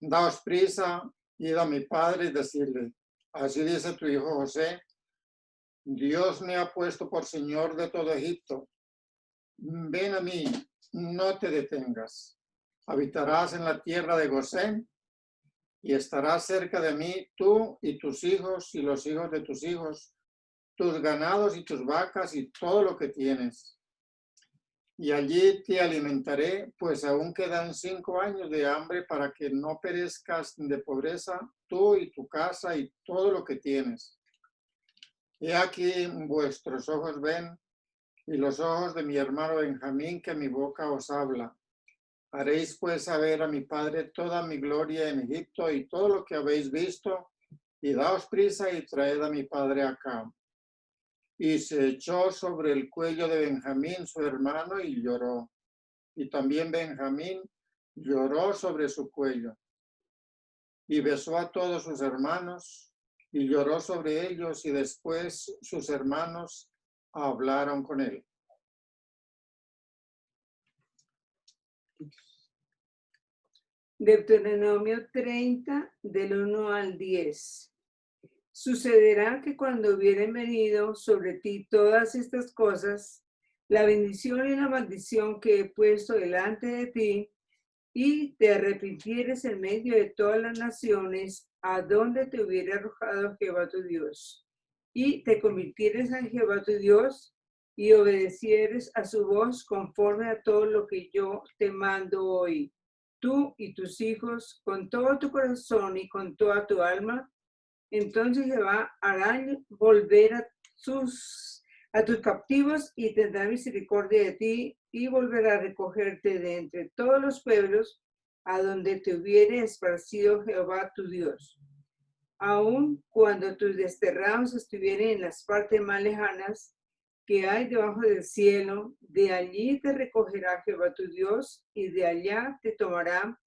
Daos prisa, id a mi padre y decidle, así dice tu hijo José, Dios me ha puesto por señor de todo Egipto. Ven a mí, no te detengas. Habitarás en la tierra de Gosén y estarás cerca de mí tú y tus hijos y los hijos de tus hijos, tus ganados y tus vacas y todo lo que tienes. Y allí te alimentaré, pues aún quedan 5 años de hambre para que no perezcas de pobreza tú y tu casa y todo lo que tienes. He aquí vuestros ojos ven y los ojos de mi hermano Benjamín que mi boca os habla. Haréis pues saber a mi padre toda mi gloria en Egipto y todo lo que habéis visto, y daos prisa y traed a mi padre acá. Y se echó sobre el cuello de Benjamín su hermano y lloró. Y también Benjamín lloró sobre su cuello. Y besó a todos sus hermanos y lloró sobre ellos, y después sus hermanos hablaron con él.
Deuteronomio 30, del 1 al 10. Sucederá que cuando hubieren venido sobre ti todas estas cosas, la bendición y la maldición que he puesto delante de ti, y te arrepintieres en medio de todas las naciones a donde te hubiera arrojado Jehová tu Dios, y te convirtieres a Jehová tu Dios, y obedecieres a su voz conforme a todo lo que yo te mando hoy, tú y tus hijos, con todo tu corazón y con toda tu alma, entonces Jehová hará volver a tus captivos y tendrá misericordia de ti y volverá a recogerte de entre todos los pueblos a donde te hubiere esparcido Jehová tu Dios. Aun cuando tus desterrados estuvieren en las partes más lejanas que hay debajo del cielo, de allí te recogerá Jehová tu Dios y de allá te tomará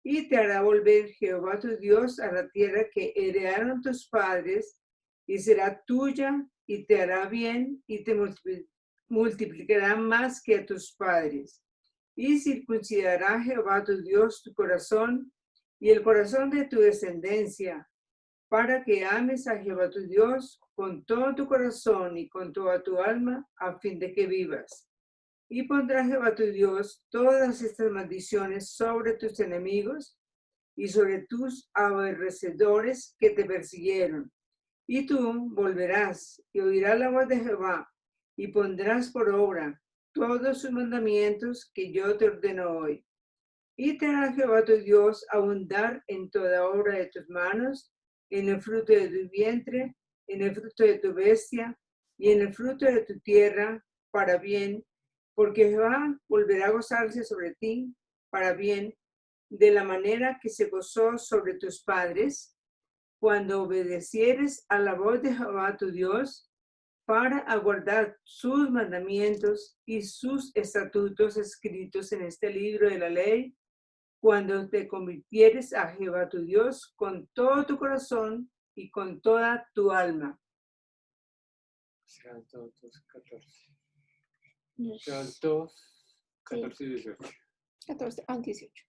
y te hará volver Jehová tu Dios a la tierra que heredaron tus padres, y será tuya, y te hará bien, y te multiplicará más que a tus padres. Y circuncidará Jehová tu Dios tu corazón, y el corazón de tu descendencia, para que ames a Jehová tu Dios con todo tu corazón y con toda tu alma, a fin de que vivas. Y pondrá Jehová tu Dios todas estas maldiciones sobre tus enemigos y sobre tus aborrecedores que te persiguieron. Y tú volverás y oirás la voz de Jehová y pondrás por obra todos sus mandamientos que yo te ordeno hoy. Y te hará Jehová tu Dios abundar en toda obra de tus manos, en el fruto de tu vientre, en el fruto de tu bestia y en el fruto de tu tierra, para bien, porque Jehová volverá a gozarse sobre ti para bien, de la manera que se gozó sobre tus padres, cuando obedecieres a la voz de Jehová tu Dios, para aguardar sus mandamientos y sus estatutos escritos en este libro de la ley, cuando te convirtieres a Jehová tu Dios con todo tu corazón y con toda tu alma.
Saltos 14. Saltos 14 y 18.
14 a 18.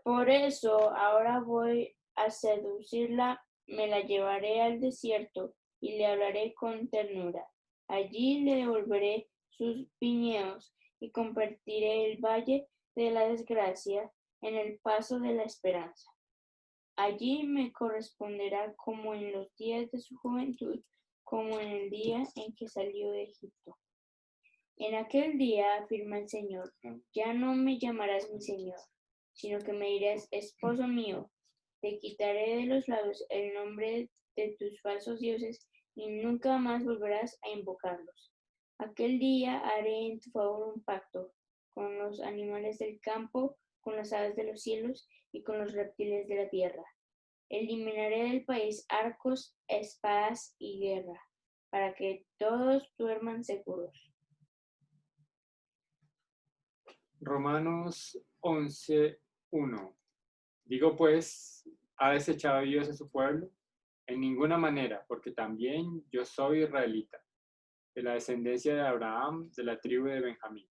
Por eso ahora voy a seducirla, me la llevaré al desierto y le hablaré con ternura. Allí le devolveré sus viñedos y convertiré el valle de la desgracia en el paso de la esperanza. Allí me corresponderá como en los días de su juventud, como en el día en que salió de Egipto. En aquel día, afirma el Señor, ya no me llamarás mi Señor, sino que me dirás esposo mío, Te quitaré de los labios el nombre de tus falsos dioses y nunca más volverás a invocarlos. Aquel día haré en tu favor un pacto con los animales del campo, con las aves de los cielos y con los reptiles de la tierra. Eliminaré del país arcos, espadas y guerra, para que todos duerman seguros.
Romanos 11:1. Digo pues, ¿ha desechado Dios a su pueblo? En ninguna manera, porque también yo soy israelita, de la descendencia de Abraham, de la tribu de Benjamín.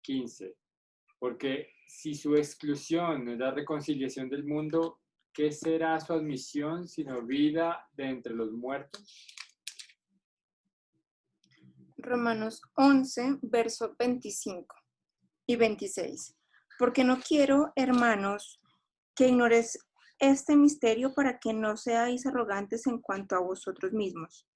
15. Porque si su exclusión es la reconciliación del mundo, ¿qué será su admisión sino vida de entre los muertos?
Romanos 11, versos 25 y 26. Porque no quiero, hermanos, que ignoréis este misterio para que no seáis arrogantes en cuanto a vosotros mismos,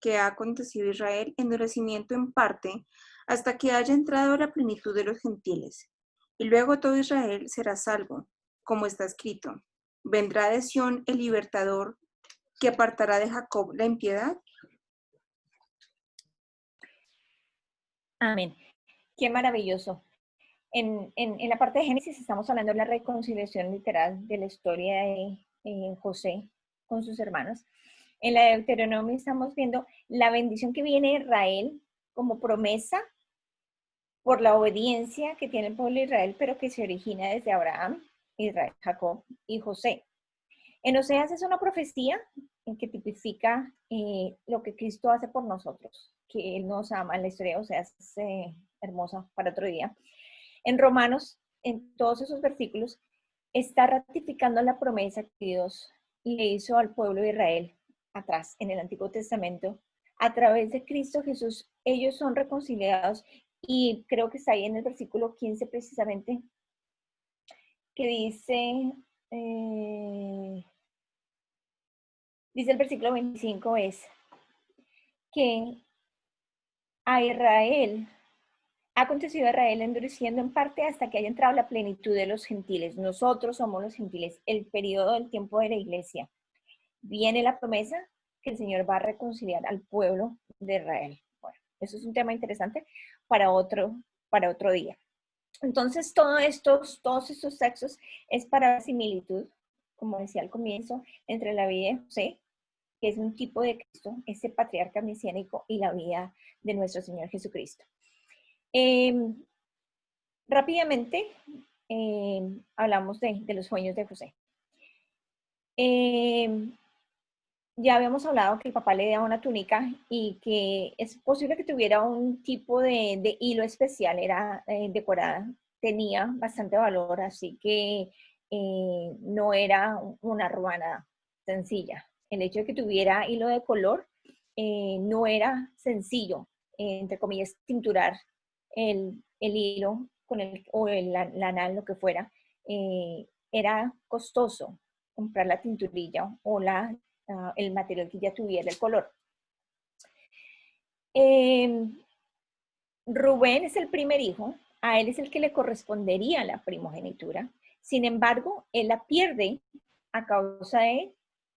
que ha acontecido a Israel endurecimiento en parte hasta que haya entrado a la plenitud de los gentiles. Y luego todo Israel será salvo, como está escrito. Vendrá de Sión el libertador que apartará de Jacob la impiedad.
Amén. Qué maravilloso. En la parte de Génesis estamos hablando de la reconciliación literal de la historia de José con sus hermanos. En la de Deuteronomio estamos viendo la bendición que viene de Israel como promesa por la obediencia que tiene el pueblo de Israel, pero que se origina desde Abraham, Israel, Jacob y José. En Oseas es una profecía en que tipifica lo que Cristo hace por nosotros, que Él nos ama. La historia de Oseas es hermosa para otro día. En Romanos, en todos esos versículos, está ratificando la promesa que Dios le hizo al pueblo de Israel atrás, en el Antiguo Testamento. A través de Cristo Jesús, ellos son reconciliados, y creo que está ahí en el versículo 15 precisamente, que dice el versículo 25 es que a Israel, ha acontecido a Israel endureciendo en parte hasta que haya entrado la plenitud de los gentiles. Nosotros somos los gentiles, el periodo del tiempo de la iglesia. Viene la promesa que el Señor va a reconciliar al pueblo de Israel. Bueno, eso es un tema interesante para otro día. Entonces, todos estos textos es para la similitud, como decía al comienzo, entre la vida de José, que es un tipo de Cristo, ese patriarca mesiánico, y la vida de nuestro Señor Jesucristo. Rápidamente hablamos de los sueños de José. Ya habíamos hablado que el papá le daba una túnica y que es posible que tuviera un tipo de hilo especial, era decorada, tenía bastante valor, así que no era una ruana sencilla. El hecho de que tuviera hilo de color no era sencillo, entre comillas, tinturar el hilo con o el lana, lo que fuera. Era costoso comprar la tinturilla o el material que ya tuviera el color. Rubén es el primer hijo, a él es el que le correspondería la primogenitura. Sin embargo, él la pierde a causa de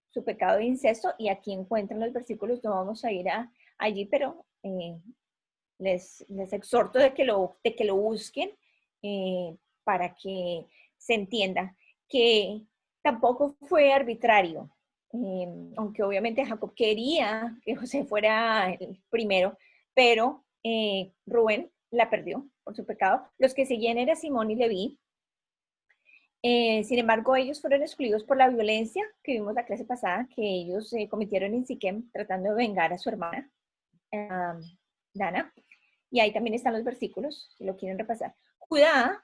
su pecado de incesto, y aquí encuentran los versículos, no vamos a ir allí, pero les exhorto de que lo busquen para que se entienda que tampoco fue arbitrario. Aunque obviamente Jacob quería que José fuera el primero, pero Rubén la perdió por su pecado. Los que seguían eran Simón y Leví. Sin embargo, ellos fueron excluidos por la violencia que vimos la clase pasada, que ellos cometieron en Siquem tratando de vengar a su hermana, Dana. Y ahí también están los versículos, si lo quieren repasar. Judá,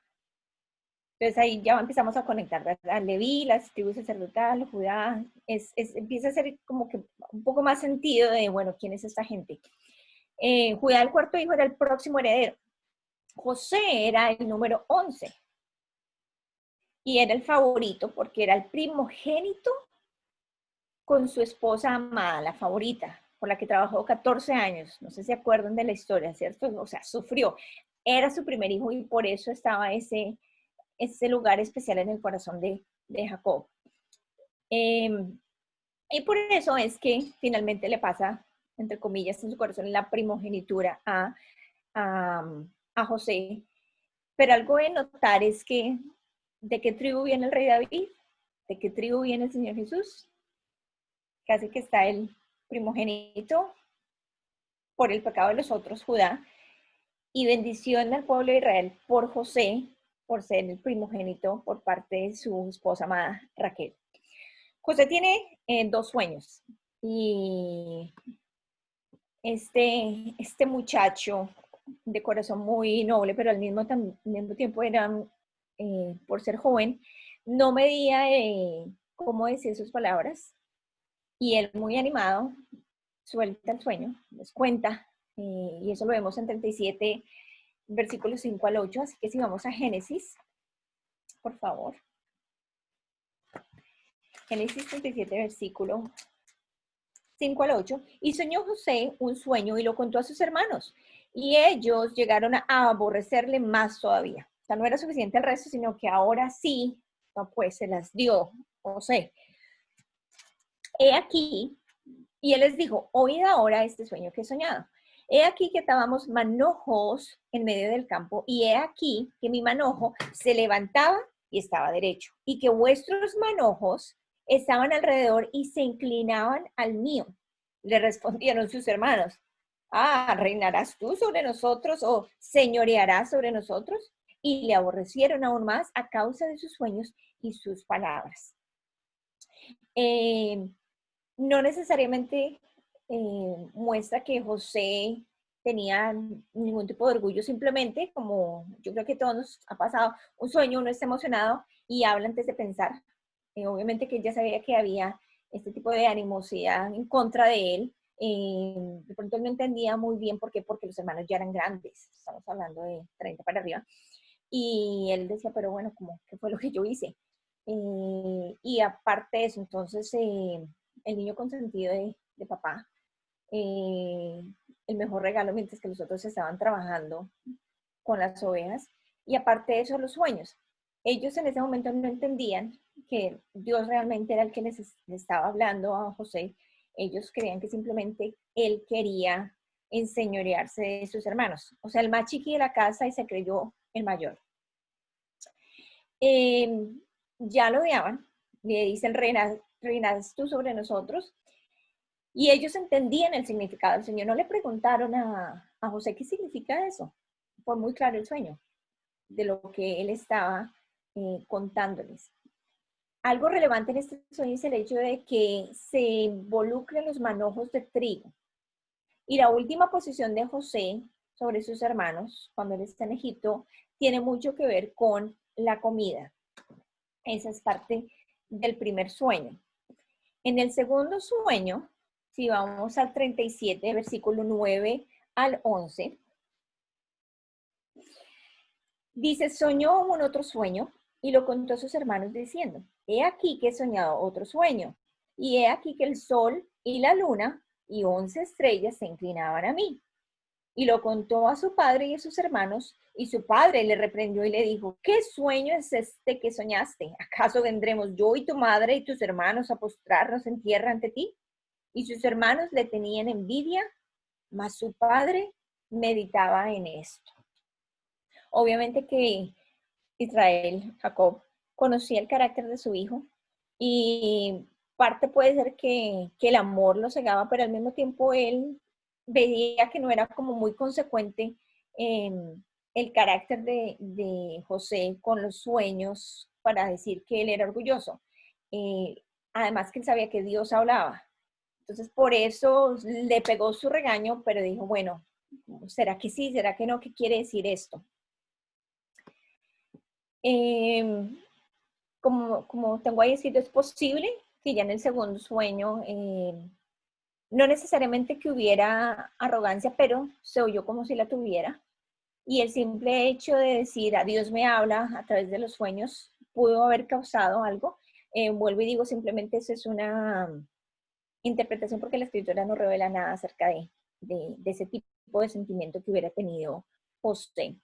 entonces ahí ya empezamos a conectar, ¿verdad? Leví, las tribus sacerdotal, Judá, empieza a ser como que un poco más sentido de, bueno, ¿quién es esta gente? Judá, el cuarto hijo, era el próximo heredero. José era el número 11. Y era el favorito porque era el primogénito con su esposa amada, la favorita, por la que trabajó 14 años. No sé si se acuerdan de la historia, ¿cierto? O sea, sufrió. Era su primer hijo y por eso estaba ese ese lugar especial en el corazón de Jacob. Y por eso es que finalmente le pasa, entre comillas, en su corazón la primogenitura a José. Pero algo de notar es que, ¿de qué tribu viene el rey David? ¿De qué tribu viene el Señor Jesús? Casi que está el primogénito por el pecado de los otros, Judá, y bendición al pueblo de Israel por José, por ser el primogénito por parte de su esposa amada Raquel. José tiene 2 sueños y este muchacho de corazón muy noble, pero al mismo tiempo era, por ser joven, no medía cómo decir sus palabras, y él muy animado suelta el sueño, les cuenta, y eso lo vemos en 37, versículos 5 al 8, así que si vamos a Génesis, por favor. Génesis 37, versículo 5 al 8, y soñó José un sueño y lo contó a sus hermanos, y ellos llegaron a aborrecerle más todavía. O sea, no era suficiente el resto, sino que ahora sí, no, pues se las dio José. He aquí, y él les dijo, oíd ahora este sueño que he soñado. He aquí que estábamos manojos en medio del campo, y he aquí que mi manojo se levantaba y estaba derecho, y que vuestros manojos estaban alrededor y se inclinaban al mío. Le respondieron sus hermanos, ¿reinarás tú sobre nosotros o señorearás sobre nosotros? Y le aborrecieron aún más a causa de sus sueños y sus palabras. No necesariamente muestra que José tenía ningún tipo de orgullo, simplemente, como yo creo que a todos nos ha pasado, un sueño, uno está emocionado y habla antes de pensar. Obviamente que él ya sabía que había este tipo de animosidad en contra de él. De pronto él no entendía muy bien por qué, porque los hermanos ya eran grandes, estamos hablando de 30 para arriba, y él decía, pero bueno, ¿qué fue lo que yo hice? Y aparte de eso, entonces, el niño consentido de papá, el mejor regalo mientras que los otros estaban trabajando con las ovejas, y aparte de eso, los sueños. Ellos en ese momento no entendían que Dios realmente era el que les estaba hablando a José. Ellos creían que simplemente él quería enseñorearse de sus hermanos. O sea, el más chiqui de la casa, y se creyó el mayor. Ya lo odiaban, le dicen, reinas tú sobre nosotros, y ellos entendían el significado del sueño. No le preguntaron a José qué significa eso. Fue muy claro el sueño de lo que él estaba contándoles. Algo relevante en este sueño es el hecho de que se involucren los manojos de trigo. Y la última posición de José sobre sus hermanos, cuando él está en Egipto, tiene mucho que ver con la comida. Esa es parte del primer sueño. En el segundo sueño, si vamos al 37, versículo 9 al 11, dice, soñó un otro sueño y lo contó a sus hermanos diciendo, he aquí que he soñado otro sueño, y he aquí que el sol y la luna y 11 estrellas se inclinaban a mí. Y lo contó a su padre y a sus hermanos, y su padre le reprendió y le dijo, ¿qué sueño es este que soñaste? ¿Acaso vendremos yo y tu madre y tus hermanos a postrarnos en tierra ante ti? Y sus hermanos le tenían envidia, mas su padre meditaba en esto. Obviamente que Israel, Jacob, conocía el carácter de su hijo, y parte puede ser que el amor lo cegaba, pero al mismo tiempo él veía que no era como muy consecuente el carácter de José con los sueños para decir que él era orgulloso. Además que él sabía que Dios hablaba. Entonces por eso le pegó su regaño, pero dijo, bueno, ¿será que sí? ¿Será que no? ¿Qué quiere decir esto? Como tengo ahí escrito, es posible que ya en el segundo sueño, no necesariamente que hubiera arrogancia, pero se oyó como si la tuviera. Y el simple hecho de decir, a Dios me habla a través de los sueños, pudo haber causado algo. Vuelvo y digo, simplemente eso es una interpretación, porque la escritura no revela nada acerca de ese tipo de sentimiento que hubiera tenido José.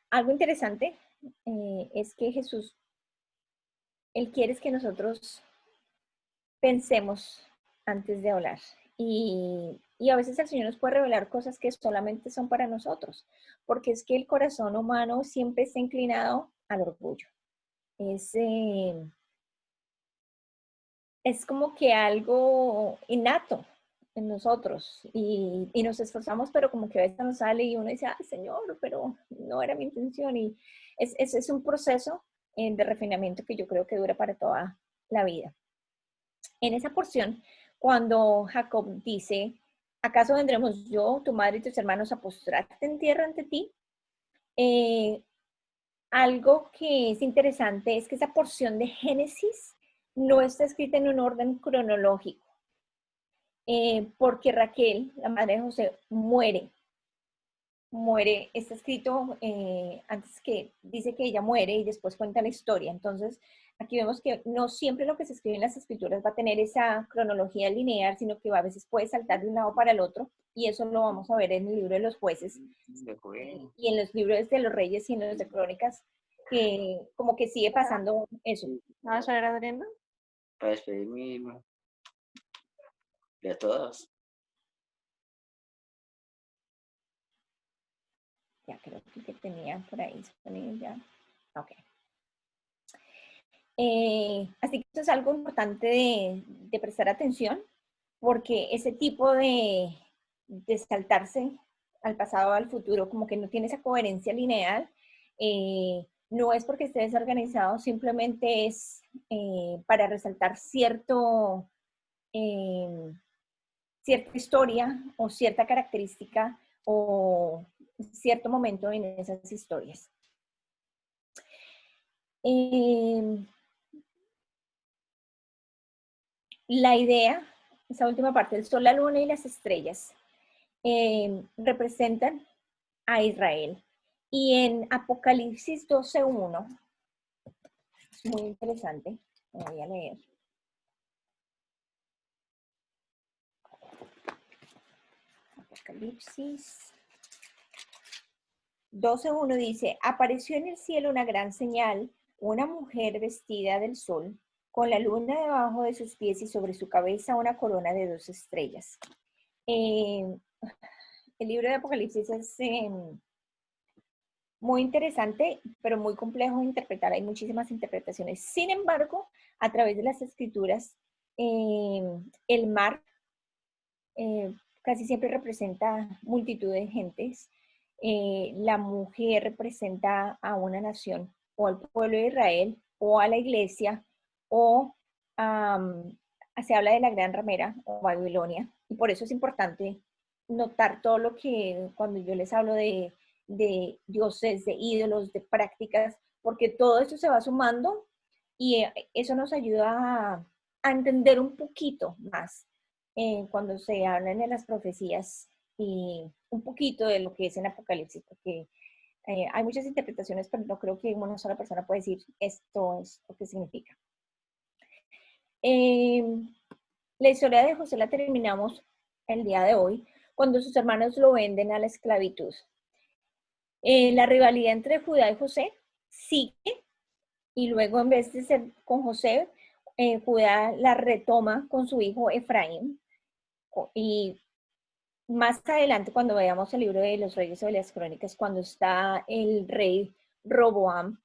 algo interesante es que Jesús, Él quiere que nosotros pensemos antes de hablar. Y a veces el Señor nos puede revelar cosas que solamente son para nosotros, porque es que el corazón humano siempre está inclinado al orgullo. Es como que algo innato en nosotros y nos esforzamos, pero como que a veces nos sale y uno dice, ay Señor, pero no era mi intención. Y es un proceso de refinamiento que yo creo que dura para toda la vida. En esa porción, cuando Jacob dice, ¿acaso vendremos yo, tu madre y tus hermanos a postrarte en tierra ante ti? Algo que es interesante es que esa porción de Génesis no está escrita en un orden cronológico, porque Raquel, la madre de José, muere, está escrito antes que dice que ella muere y después cuenta la historia. Entonces, aquí vemos que no siempre lo que se escribe en las escrituras va a tener esa cronología lineal, sino que a veces puede saltar de un lado para el otro, y eso lo vamos a ver en el libro de los jueces y en los libros de los reyes y en los de crónicas, que como que sigue pasando eso.
¿Vas a ver, Adriana?
Para despedirme de todos.
Ya creo que tenía por ahí disponible ya. Ok. Así que esto es algo importante de prestar atención, porque ese tipo de saltarse al pasado o al futuro, como que no tiene esa coherencia lineal, no es porque esté desorganizado, simplemente es para resaltar cierta historia o cierta característica o cierto momento en esas historias. La idea, esa última parte, el sol, la luna y las estrellas, representan a Israel. Y en Apocalipsis 12:1, es muy interesante, lo voy a leer. Apocalipsis 12:1 dice, apareció en el cielo una gran señal, una mujer vestida del sol, con la luna debajo de sus pies y sobre su cabeza una corona de 2 estrellas. El libro de Apocalipsis es muy interesante, pero muy complejo de interpretar. Hay muchísimas interpretaciones. Sin embargo, a través de las escrituras, el mar casi siempre representa multitud de gentes. La mujer representa a una nación, o al pueblo de Israel, o a la iglesia, o se habla de la gran ramera o Babilonia. Y por eso es importante notar todo lo que, cuando yo les hablo de dioses, de ídolos, de prácticas, porque todo esto se va sumando y eso nos ayuda a entender un poquito más cuando se hablan de las profecías y un poquito de lo que es en Apocalipsis, porque hay muchas interpretaciones, pero no creo que una sola persona pueda decir esto es lo que significa. La historia de José la terminamos el día de hoy, cuando sus hermanos lo venden a la esclavitud. La rivalidad entre Judá y José sigue, y luego en vez de ser con José, Judá la retoma con su hijo Efraín. Y más adelante, cuando veamos el libro de los reyes o de las crónicas, cuando está el rey Roboam,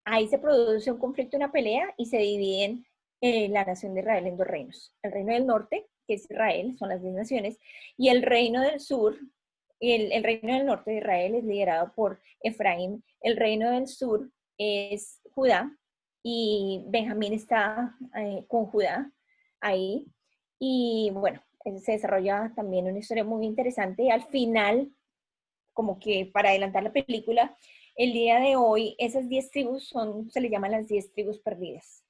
ahí se produce un conflicto, una pelea, y se dividen la nación de Israel en 2 reinos. El reino del norte, que es Israel, son las 10 naciones, y el reino del sur, el reino del norte de Israel es liderado por Efraín, el reino del sur es Judá, y Benjamín está con Judá ahí. Y bueno, se desarrolla también una historia muy interesante. Al final, como que para adelantar la película, el día de hoy, esas 10 tribus se le llaman las 10 tribus perdidas.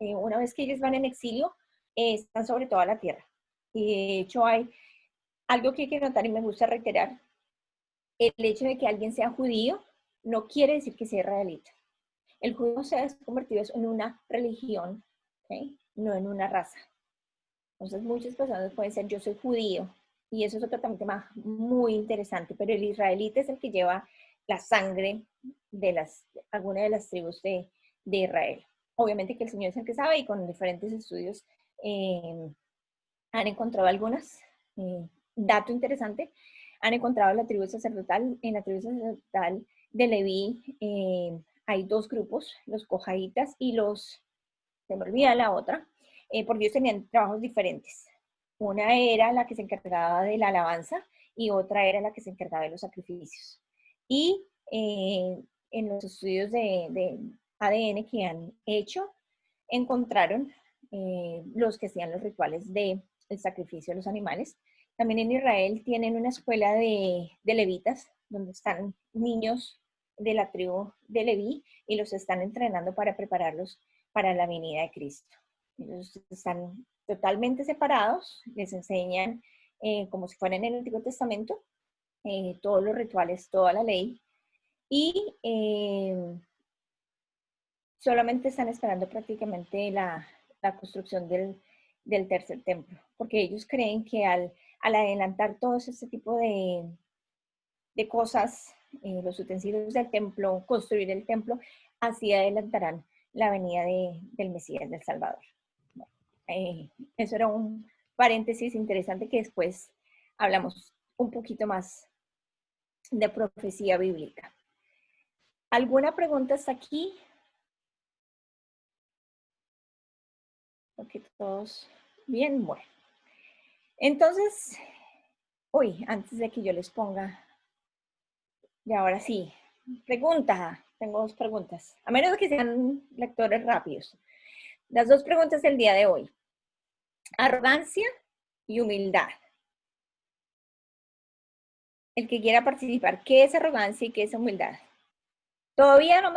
Una vez que ellos van en exilio, están sobre toda la tierra. Y de hecho hay algo que hay que notar y me gusta reiterar. El hecho de que alguien sea judío no quiere decir que sea israelita. El judío se ha convertido en una religión, ¿okay? No en una raza. Entonces muchas personas pueden ser, yo soy judío, y eso es otro tema muy interesante, pero el israelita es el que lleva la sangre de alguna de las tribus de Israel. Obviamente que el Señor es el que sabe, y con diferentes estudios han encontrado algunas. Dato interesante, han encontrado la tribu sacerdotal. En la tribu sacerdotal de Leví hay dos grupos, los cojaitas y se me olvida la otra, porque ellos tenían trabajos diferentes. Una era la que se encargaba de la alabanza y otra era la que se encargaba de los sacrificios. Y en los estudios de ADN que han hecho, encontraron los que hacían los rituales del sacrificio de los animales. También en Israel tienen una escuela de levitas, donde están niños de la tribu de Leví y los están entrenando para prepararlos para la venida de Cristo. Ellos están totalmente separados, les enseñan como si fuera en el Antiguo Testamento, todos los rituales, toda la ley, y solamente están esperando prácticamente la construcción del tercer templo, porque ellos creen que al adelantar todo este tipo de cosas, los utensilios del templo, construir el templo, así adelantarán la venida del Mesías, del Salvador. Eso era un paréntesis interesante, que después hablamos un poquito más de profecía bíblica. ¿Alguna pregunta hasta aquí? Ok, todos bien, bueno. Entonces, antes de que yo les ponga, y ahora sí, pregunta, tengo dos preguntas, a menos que sean lectores rápidos. Las dos preguntas del día de hoy: arrogancia y humildad. El que quiera participar, ¿qué es arrogancia y qué es humildad? Todavía no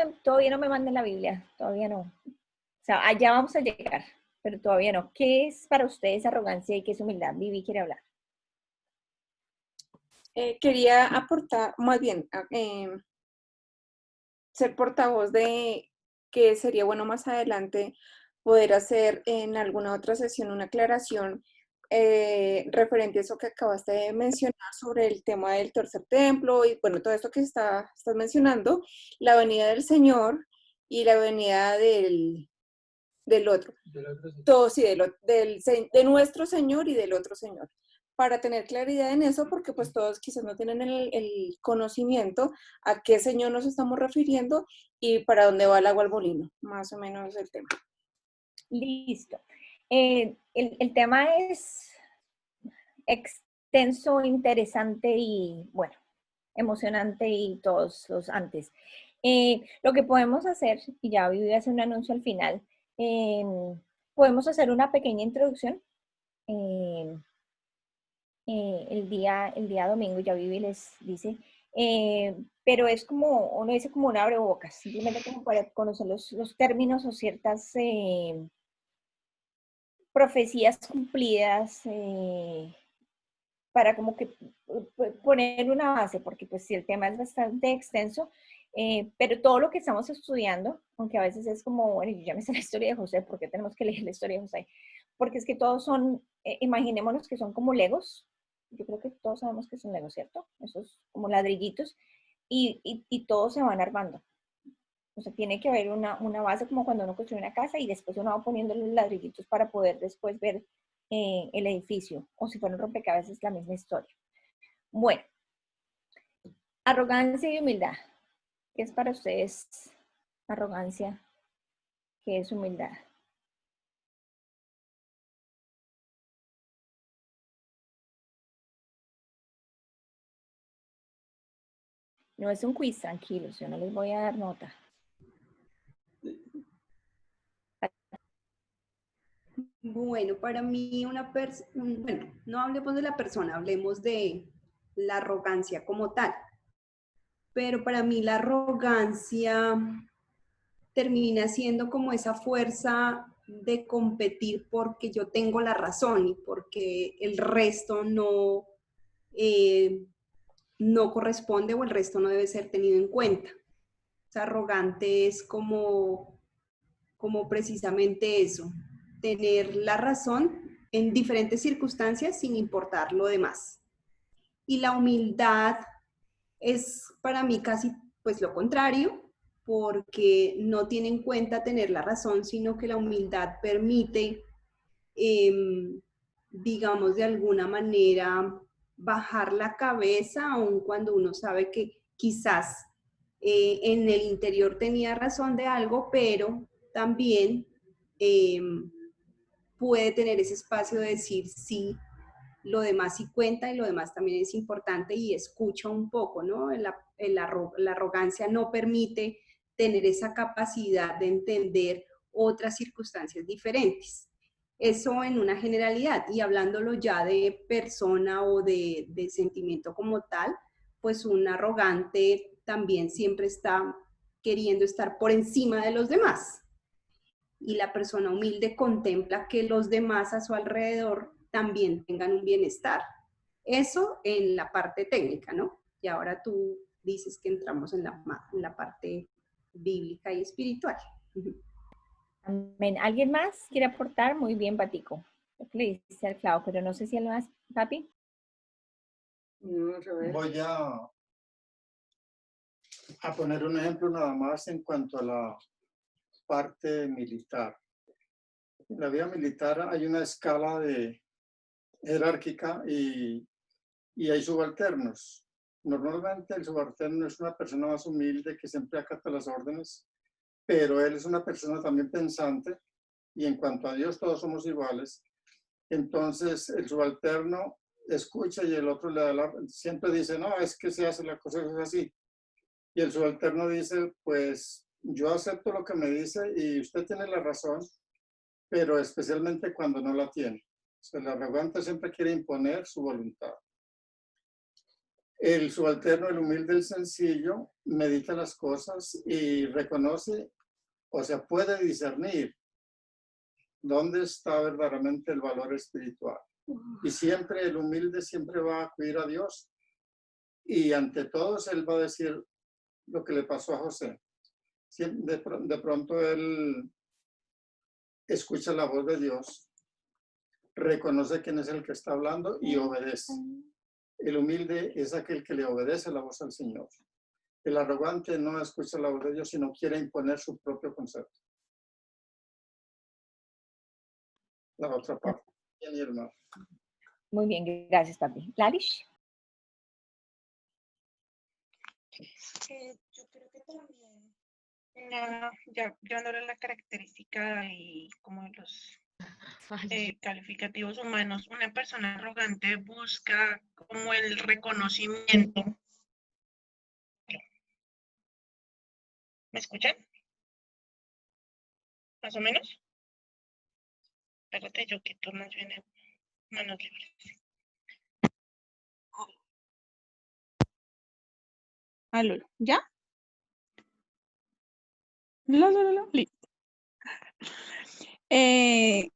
me manden la Biblia, todavía no. O sea, allá vamos a llegar, pero todavía no. ¿Qué es para ustedes arrogancia y qué es humildad? Vivi quiere hablar.
Quería aportar, más bien, ser portavoz de que sería bueno más adelante poder hacer en alguna otra sesión una aclaración referente a eso que acabaste de mencionar sobre el tema del tercer templo y bueno, todo esto que estás mencionando, la venida del Señor y la venida del otro. Todo, sí, de nuestro Señor y del otro Señor. Para tener claridad en eso, porque pues todos quizás no tienen el conocimiento a qué Señor nos estamos refiriendo y para dónde va el agua al molino, más o menos el tema.
Listo. El tema es extenso, interesante y, bueno, emocionante y todos los antes. Lo que podemos hacer, y ya Vivi hace un anuncio al final, podemos hacer una pequeña introducción. El día domingo, ya Vivi les dice, pero es como, uno dice como un abrebocas, simplemente como para conocer los términos o ciertas profecías cumplidas, para como que poner una base, porque pues sí, el tema es bastante extenso, pero todo lo que estamos estudiando, aunque a veces es como, bueno, yo ya me sé la historia de José, ¿por qué tenemos que leer la historia de José? Porque es que todos son, imaginémonos que son como legos. Yo creo que todos sabemos que son legos, ¿cierto? Esos como ladrillitos, y todos se van armando. O sea, tiene que haber una base, como cuando uno construye una casa y después uno va poniendo los ladrillitos para poder después ver el edificio, o si fuera un rompecabezas es la misma historia. Bueno, arrogancia y humildad. ¿Qué es para ustedes arrogancia? ¿Qué es humildad? No es un quiz, tranquilos, yo no les voy a dar nota.
Bueno, para mí bueno, no hablemos de la persona, hablemos de la arrogancia como tal. Pero para mí la arrogancia termina siendo como esa fuerza de competir porque yo tengo la razón y porque el resto no corresponde o el resto no debe ser tenido en cuenta. O sea, arrogante es como precisamente eso, tener la razón en diferentes circunstancias sin importar lo demás. Y la humildad es para mí casi pues lo contrario, porque no tiene en cuenta tener la razón, sino que la humildad permite, digamos, de alguna manera bajar la cabeza, aun cuando uno sabe que quizás en el interior tenía razón de algo, pero también puede tener ese espacio de decir sí, lo demás sí cuenta y lo demás también es importante y escucha un poco, ¿no? La arrogancia no permite tener esa capacidad de entender otras circunstancias diferentes. Eso en una generalidad, y hablándolo ya de persona o de sentimiento como tal, pues un arrogante también siempre está queriendo estar por encima de los demás. Y la persona humilde contempla que los demás a su alrededor también tengan un bienestar. Eso en la parte técnica, ¿no? Y ahora tú dices que entramos en la parte bíblica y espiritual.
Amén. ¿Alguien más quiere aportar? Muy bien, Batico. Le dice al clavo, pero no sé si algo más, papi.
Voy a poner un ejemplo nada más en cuanto a la parte militar. En la vida militar hay una escala jerárquica y hay subalternos. Normalmente el subalterno es una persona más humilde que siempre acata las órdenes, pero él es una persona también pensante y en cuanto a Dios todos somos iguales. Entonces el subalterno escucha y el otro siempre dice, no, es que se hace la cosa es así. Y el subalterno dice, pues yo acepto lo que me dice y usted tiene la razón, pero especialmente cuando no la tiene. O sea, el arrogante siempre quiere imponer su voluntad. El subalterno, el humilde, el sencillo, medita las cosas y reconoce, o sea, puede discernir dónde está verdaderamente el valor espiritual. Y siempre el humilde siempre va a acudir a Dios y ante todos él va a decir lo que le pasó a José. De pronto él escucha la voz de Dios, reconoce quién es el que está hablando y obedece. El humilde es aquel que le obedece la voz al Señor. El arrogante no escucha la voz de Dios, sino quiere imponer su propio concepto. La otra parte. Bien, hermano.
Muy bien, gracias, papi. Lalish.
Yo creo que también, ya llevándole la característica y como los calificativos humanos, una persona arrogante busca como el reconocimiento. ¿Me escuchan? ¿Más o menos? Espérate, yo que turnos vienen manos libres. Aló, ¿ya? Listo.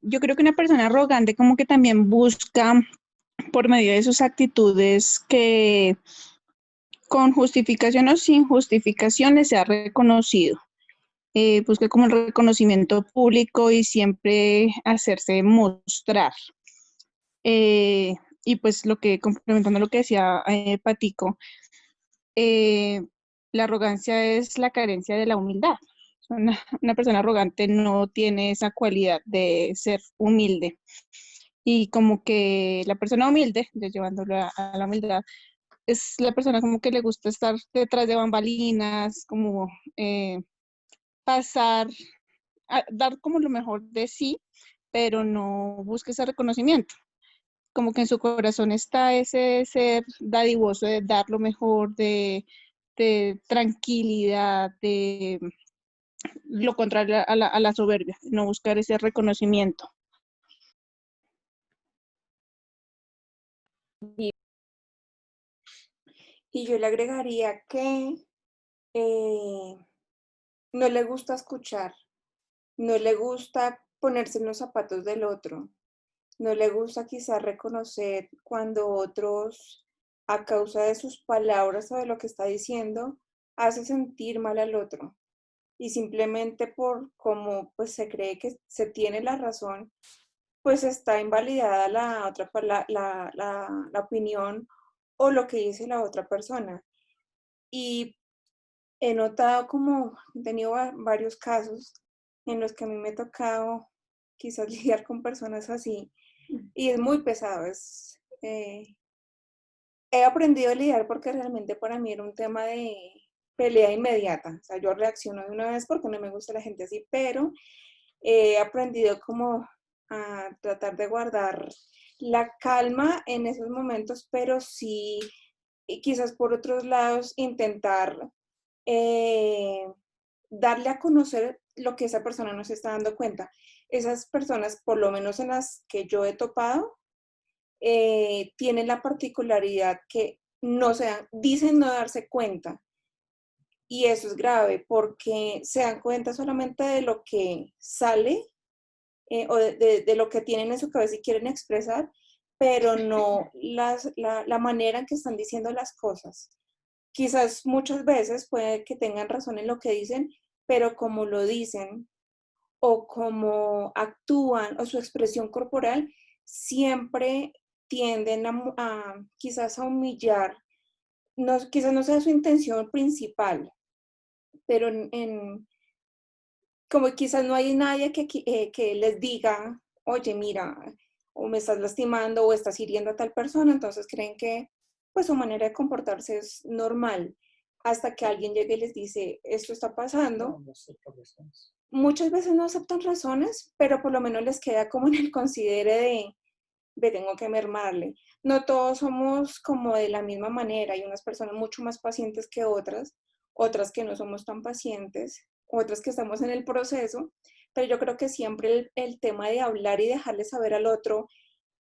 Yo creo que una persona arrogante como que también busca por medio de sus actitudes que con justificación o sin justificación le sea reconocido. Busca como el reconocimiento público y siempre hacerse mostrar. Y pues complementando lo que decía Patico, la arrogancia es la carencia de la humildad. Una persona arrogante no tiene esa cualidad de ser humilde. Y como que la persona humilde, llevándolo a la humildad, es la persona como que le gusta estar detrás de bambalinas, como dar como lo mejor de sí, pero no busca ese reconocimiento. Como que en su corazón está ese ser dadivoso de dar lo mejor, de tranquilidad, de lo contrario a la soberbia, no buscar ese reconocimiento.
Y yo le agregaría que no le gusta escuchar, no le gusta ponerse en los zapatos del otro, no le gusta quizás reconocer cuando otros, a causa de sus palabras o de lo que está diciendo, hace sentir mal al otro. Y simplemente por cómo pues, se cree que se tiene la razón, pues está invalidada la opinión o lo que dice la otra persona. Y he notado como, he tenido varios casos en los que a mí me ha tocado quizás lidiar con personas así, y es muy pesado. He aprendido a lidiar porque realmente para mí era un tema de pelea inmediata. O sea, yo reacciono de una vez porque no me gusta la gente así, pero he aprendido como a tratar de guardar la calma en esos momentos, pero sí, y quizás por otros lados, intentar darle a conocer lo que esa persona no se está dando cuenta. Esas personas, por lo menos en las que yo he topado, tienen la particularidad que no se dan, dicen no darse cuenta. Y eso es grave porque se dan cuenta solamente de lo que sale o de lo que tienen en su cabeza y quieren expresar, pero no la manera en que están diciendo las cosas. Quizás muchas veces puede que tengan razón en lo que dicen, pero como lo dicen o como actúan o su expresión corporal, siempre tienden quizás a humillar. No, quizás no sea su intención principal, pero como quizás no hay nadie que les diga, oye, mira, o me estás lastimando o estás hiriendo a tal persona, entonces creen que pues su manera de comportarse es normal, hasta que alguien llegue y les dice, esto está pasando. Muchas veces no aceptan razones, pero por lo menos les queda como en el considere de tengo que mermarle. No todos somos como de la misma manera, hay unas personas mucho más pacientes que otras que no somos tan pacientes, otras que estamos en el proceso, pero yo creo que siempre el tema de hablar y dejarle saber al otro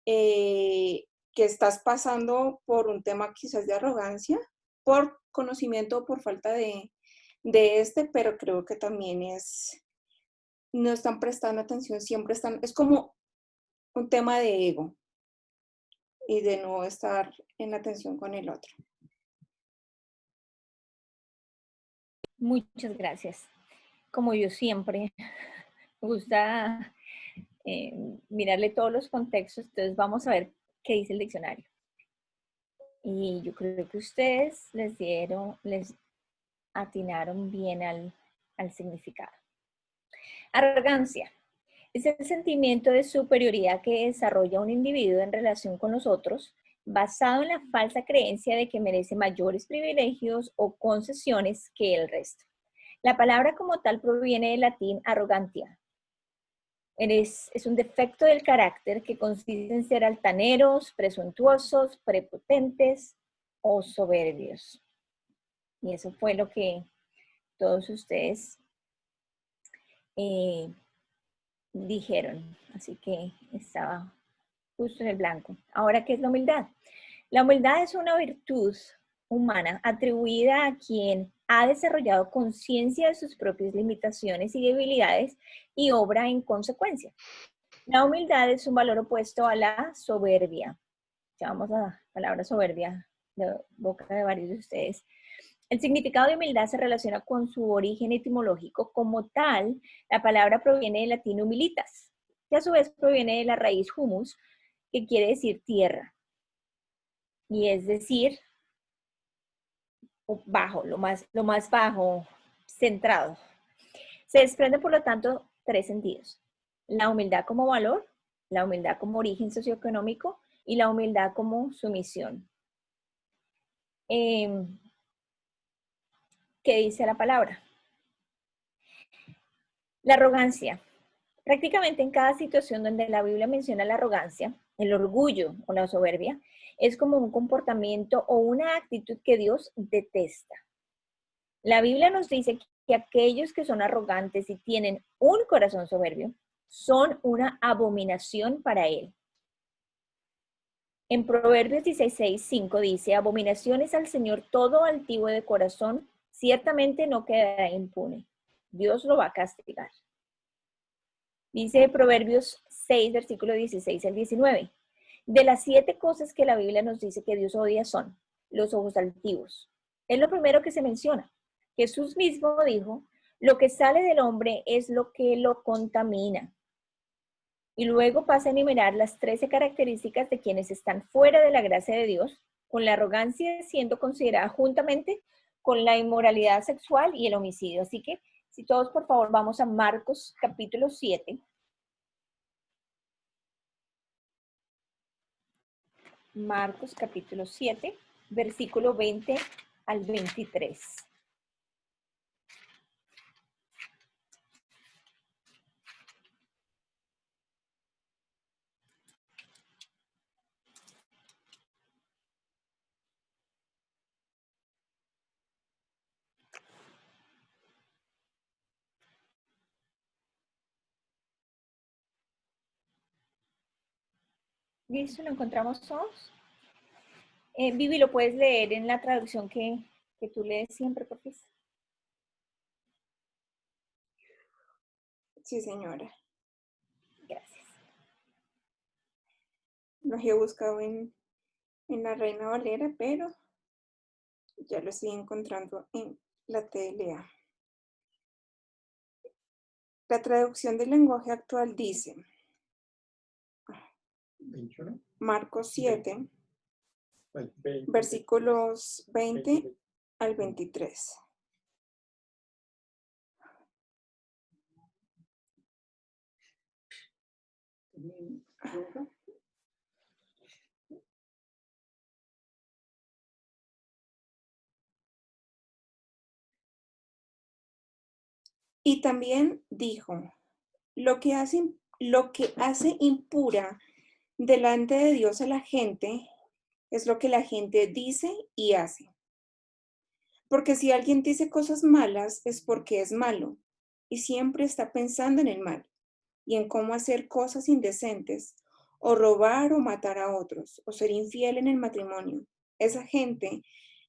que estás pasando por un tema quizás de arrogancia, por conocimiento o por falta de pero creo que también no están prestando atención, siempre es como un tema de ego y de no estar en atención con el otro.
Muchas gracias. Como yo siempre, me gusta mirarle todos los contextos, entonces vamos a ver qué dice el diccionario. Y yo creo que ustedes les atinaron bien al significado. Arrogancia. Es el sentimiento de superioridad que desarrolla un individuo en relación con los otros, basado en la falsa creencia de que merece mayores privilegios o concesiones que el resto. La palabra como tal proviene del latín arrogantia. Es un defecto del carácter que consiste en ser altaneros, presuntuosos, prepotentes o soberbios. Y eso fue lo que todos ustedes dijeron. Así que estaba justo en el blanco. Ahora, ¿qué es la humildad? La humildad es una virtud humana atribuida a quien ha desarrollado conciencia de sus propias limitaciones y debilidades y obra en consecuencia. La humildad es un valor opuesto a la soberbia. Ya vamos a la palabra soberbia de boca de varios de ustedes. El significado de humildad se relaciona con su origen etimológico. Como tal, la palabra proviene del latín humilitas, que a su vez proviene de la raíz humus, que quiere decir tierra. Y es decir, bajo, lo más bajo, centrado. Se desprende, por lo tanto, tres sentidos. La humildad como valor, la humildad como origen socioeconómico y la humildad como sumisión. ¿Qué dice la palabra? La arrogancia. Prácticamente en cada situación donde la Biblia menciona la arrogancia, el orgullo o la soberbia, es como un comportamiento o una actitud que Dios detesta. La Biblia nos dice que aquellos que son arrogantes y tienen un corazón soberbio son una abominación para Él. En Proverbios 16:5 dice, abominaciones al Señor todo altivo de corazón, ciertamente no quedará impune. Dios lo va a castigar. Dice Proverbios 6, versículo 16 al 19. De las 7 cosas que la Biblia nos dice que Dios odia son los ojos altivos. Es lo primero que se menciona. Jesús mismo dijo, lo que sale del hombre es lo que lo contamina. Y luego pasa a enumerar las 13 características de quienes están fuera de la gracia de Dios, con la arrogancia siendo considerada juntamente con la inmoralidad sexual y el homicidio. Así que, si todos por favor vamos a Marcos capítulo 7. Marcos capítulo 7, versículo 20 al 23. ¿Listo? ¿Lo encontramos todos? Vivi, ¿lo puedes leer en la traducción que tú lees siempre, por favor?
Sí, señora.
Gracias.
Los he buscado en la Reina Valera, pero ya lo estoy encontrando en la TLA. La traducción del lenguaje actual dice, Marcos 7, versículos 20 al 23. Y también dijo, lo que hace impura delante de Dios a la gente es lo que la gente dice y hace. Porque si alguien dice cosas malas es porque es malo y siempre está pensando en el mal y en cómo hacer cosas indecentes o robar o matar a otros o ser infiel en el matrimonio. Esa gente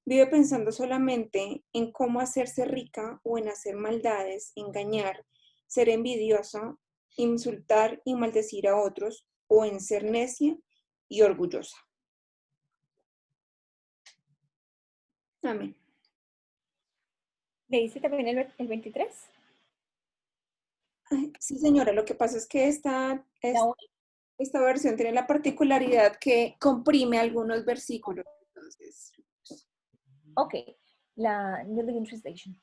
vive pensando solamente en cómo hacerse rica o en hacer maldades, engañar, ser envidiosa, insultar y maldecir a otros o en ser necia y orgullosa. Amén.
¿Leíste también el 23?
Ay, sí, señora, lo que pasa es que esta versión tiene la particularidad que comprime algunos versículos. Entonces,
Ok, la New Living Translation.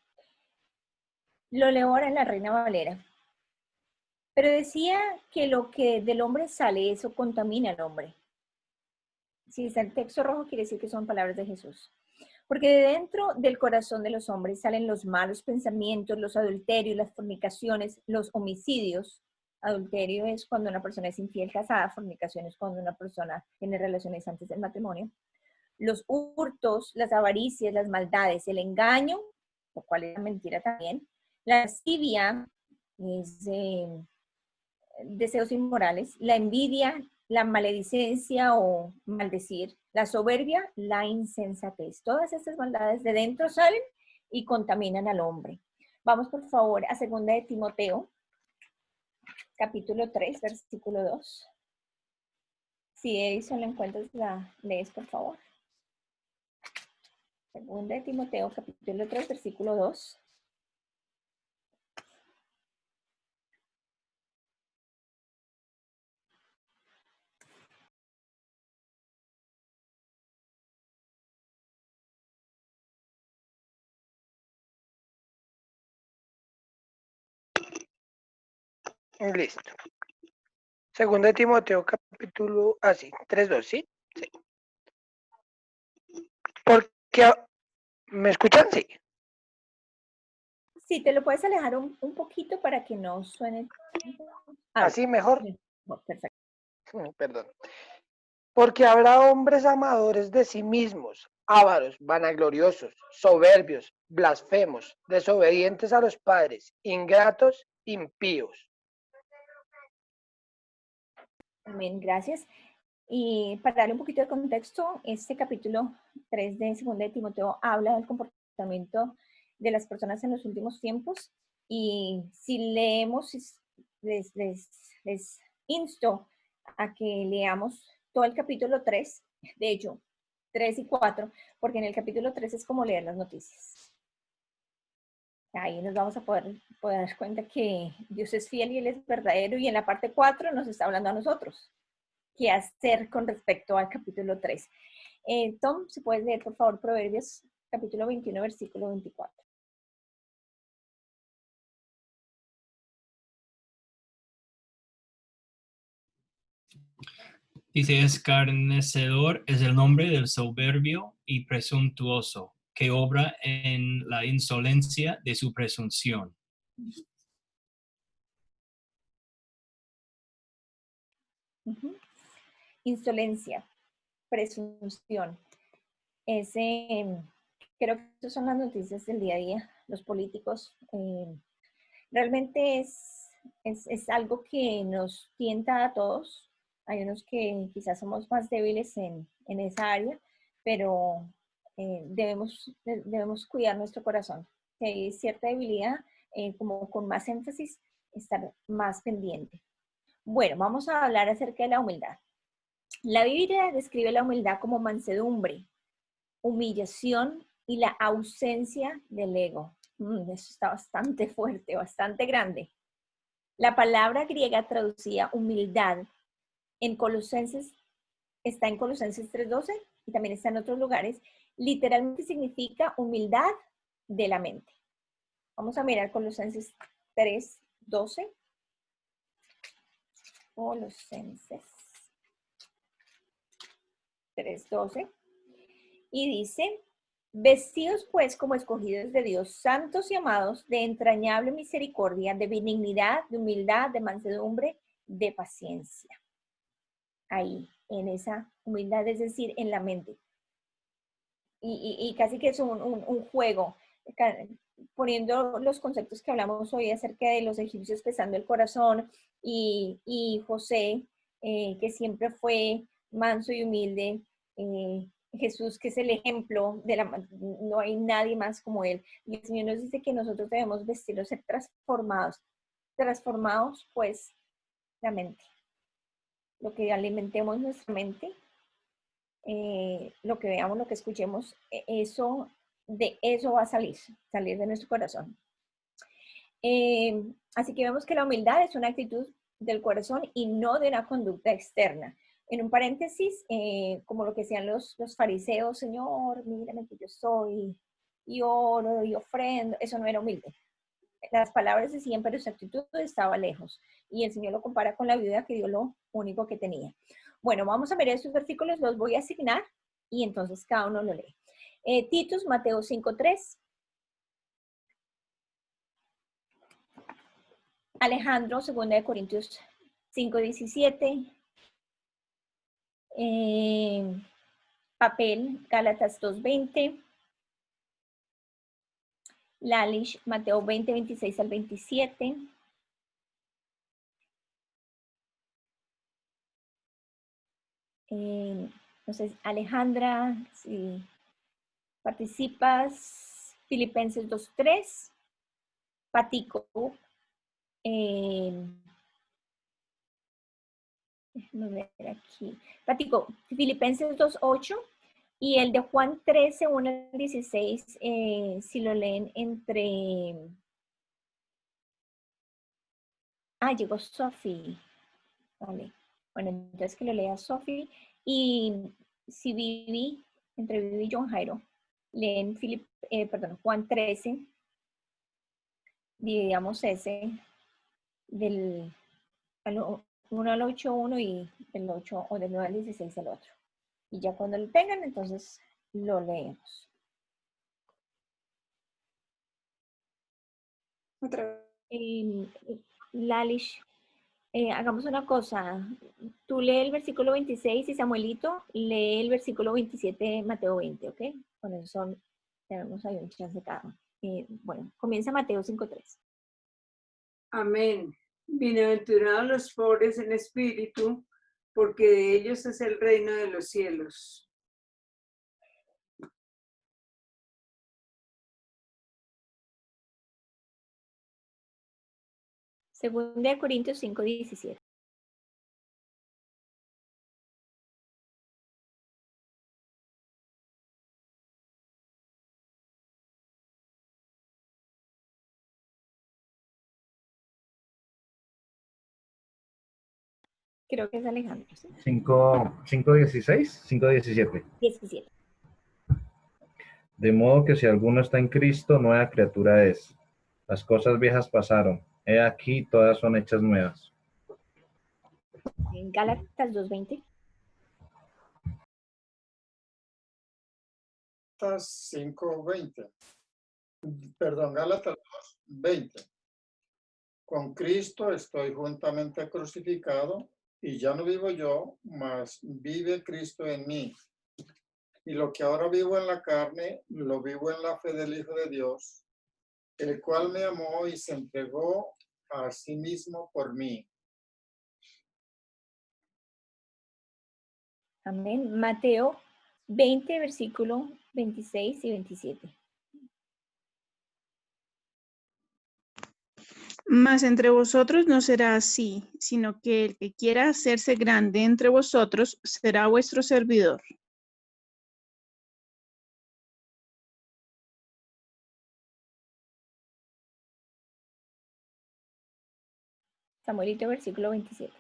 Lo leo ahora en la Reina Valera. Pero decía que lo que del hombre sale, eso contamina al hombre. Si está en texto rojo, quiere decir que son palabras de Jesús. Porque de dentro del corazón de los hombres salen los malos pensamientos, los adulterios, las fornicaciones, los homicidios. Adulterio es cuando una persona es infiel casada, fornicación es cuando una persona tiene relaciones antes del matrimonio. Los hurtos, las avaricias, las maldades, el engaño, lo cual es mentira también, la lascivia, es deseos inmorales, la envidia, la maledicencia o maldecir, la soberbia, la insensatez. Todas estas maldades de dentro salen y contaminan al hombre. Vamos por favor a 2 de Timoteo, capítulo 3, versículo 2. Si Edison la encuentras, la lees por favor. 2 de Timoteo, capítulo 3, versículo 2.
Listo. 2 de Timoteo, capítulo, 3:2, ¿sí? Sí. Porque, ¿me escuchan? Sí.
Sí, te lo puedes alejar un poquito para que no suene.
¿Así mejor?
Bueno, perfecto.
Perdón. Porque habrá hombres amadores de sí mismos, ávaros, vanagloriosos, soberbios, blasfemos, desobedientes a los padres, ingratos, impíos.
Amén, gracias. Y para darle un poquito de contexto, este capítulo 3 de 2 de Timoteo habla del comportamiento de las personas en los últimos tiempos. Y si leemos, les insto a que leamos todo el capítulo 3, de hecho, 3 y 4, porque en el capítulo 3 es como leer las noticias. Ahí nos vamos a poder dar cuenta que Dios es fiel y Él es verdadero, y en la parte 4 nos está hablando a nosotros qué hacer con respecto al capítulo 3. Tom, si puedes leer, por favor, Proverbios capítulo 21, versículo 24.
Dice, escarnecedor es el nombre del soberbio y presuntuoso, que obra en la insolencia de su presunción.
Insolencia, presunción. Creo que estas son las noticias del día a día. Los políticos realmente es algo que nos tienta a todos. Hay unos que quizás somos más débiles en esa área, pero debemos cuidar nuestro corazón. Si hay cierta debilidad, como con más énfasis, estar más pendiente. Bueno, vamos a hablar acerca de la humildad. La Biblia describe la humildad como mansedumbre, humillación y la ausencia del ego. Eso está bastante fuerte, bastante grande. La palabra griega traducida humildad está en Colosenses 3:12 y también está en otros lugares. Literalmente significa humildad de la mente. Vamos a mirar Colosenses 3:12. Colosenses 3:12. Y dice, vestidos pues como escogidos de Dios, santos y amados, de entrañable misericordia, de benignidad, de humildad, de mansedumbre, de paciencia. Ahí, en esa humildad, es decir, en la mente. Y casi que es un juego, poniendo los conceptos que hablamos hoy acerca de los egipcios pesando el corazón y José, que siempre fue manso y humilde, Jesús, que es el ejemplo no hay nadie más como él. Y el Señor nos dice que nosotros debemos vestirnos, ser transformados pues la mente. Lo que alimentemos nuestra mente, lo que veamos, lo que escuchemos, de eso va a salir de nuestro corazón. Así que vemos que la humildad es una actitud del corazón y no de una conducta externa. En un paréntesis, como lo que decían los fariseos, Señor, mírame que yo soy, y oro, y ofrendo, eso no era humilde. Las palabras decían, pero su actitud estaba lejos. Y el Señor lo compara con la viuda que dio lo único que tenía. Bueno, vamos a ver estos versículos, los voy a asignar, y entonces cada uno lo lee. Titus, Mateo 5:3. Alejandro, 2 Corintios 5:17. Papel, Gálatas 2:20. Lalish, Mateo 20:26 al 27. Entonces, Alejandra, si participas, Filipenses 2:3. Patico, déjame ver aquí. Patico, Filipenses 2:8 y el de Juan 13:1 al 16, si lo leen entre... llegó Sofi. Vale. Bueno, entonces que lo lea Sofi. Y si Vivi, entre Vivi y John Jairo, leen Juan 13, dividamos ese del 1 al 8:1 y del 8 o del 9 al 16 al otro. Y ya cuando lo tengan, entonces lo leemos.
Otra
vez. Lalish, hagamos una cosa. Tú lee el versículo 26 y Samuelito lee el versículo 27 de Mateo 20, ¿ok? Con eso tenemos ahí un chance cada uno. Bueno, comienza Mateo 5:3.
Amén. Bienaventurados los pobres en espíritu, porque de ellos es el reino de los cielos.
Segunda de Corintios 5:17. Creo que es Alejandro. ¿Sí?
5:16, 5:17.
17.
De modo que si alguno está en Cristo, nueva criatura es. Las cosas viejas pasaron. He aquí, todas son hechas nuevas.
En Gálatas 2:20.
Gálatas 5:20. Perdón, Gálatas 2:20. Con Cristo estoy juntamente crucificado y ya no vivo yo, mas vive Cristo en mí. Y lo que ahora vivo en la carne, lo vivo en la fe del Hijo de Dios, el cual me amó y se entregó a sí mismo por mí.
Amén. Mateo 20, versículo 26 y 27.
Mas entre vosotros no será así, sino que el que quiera hacerse grande entre vosotros será vuestro servidor.
Samuelito, versículo 27.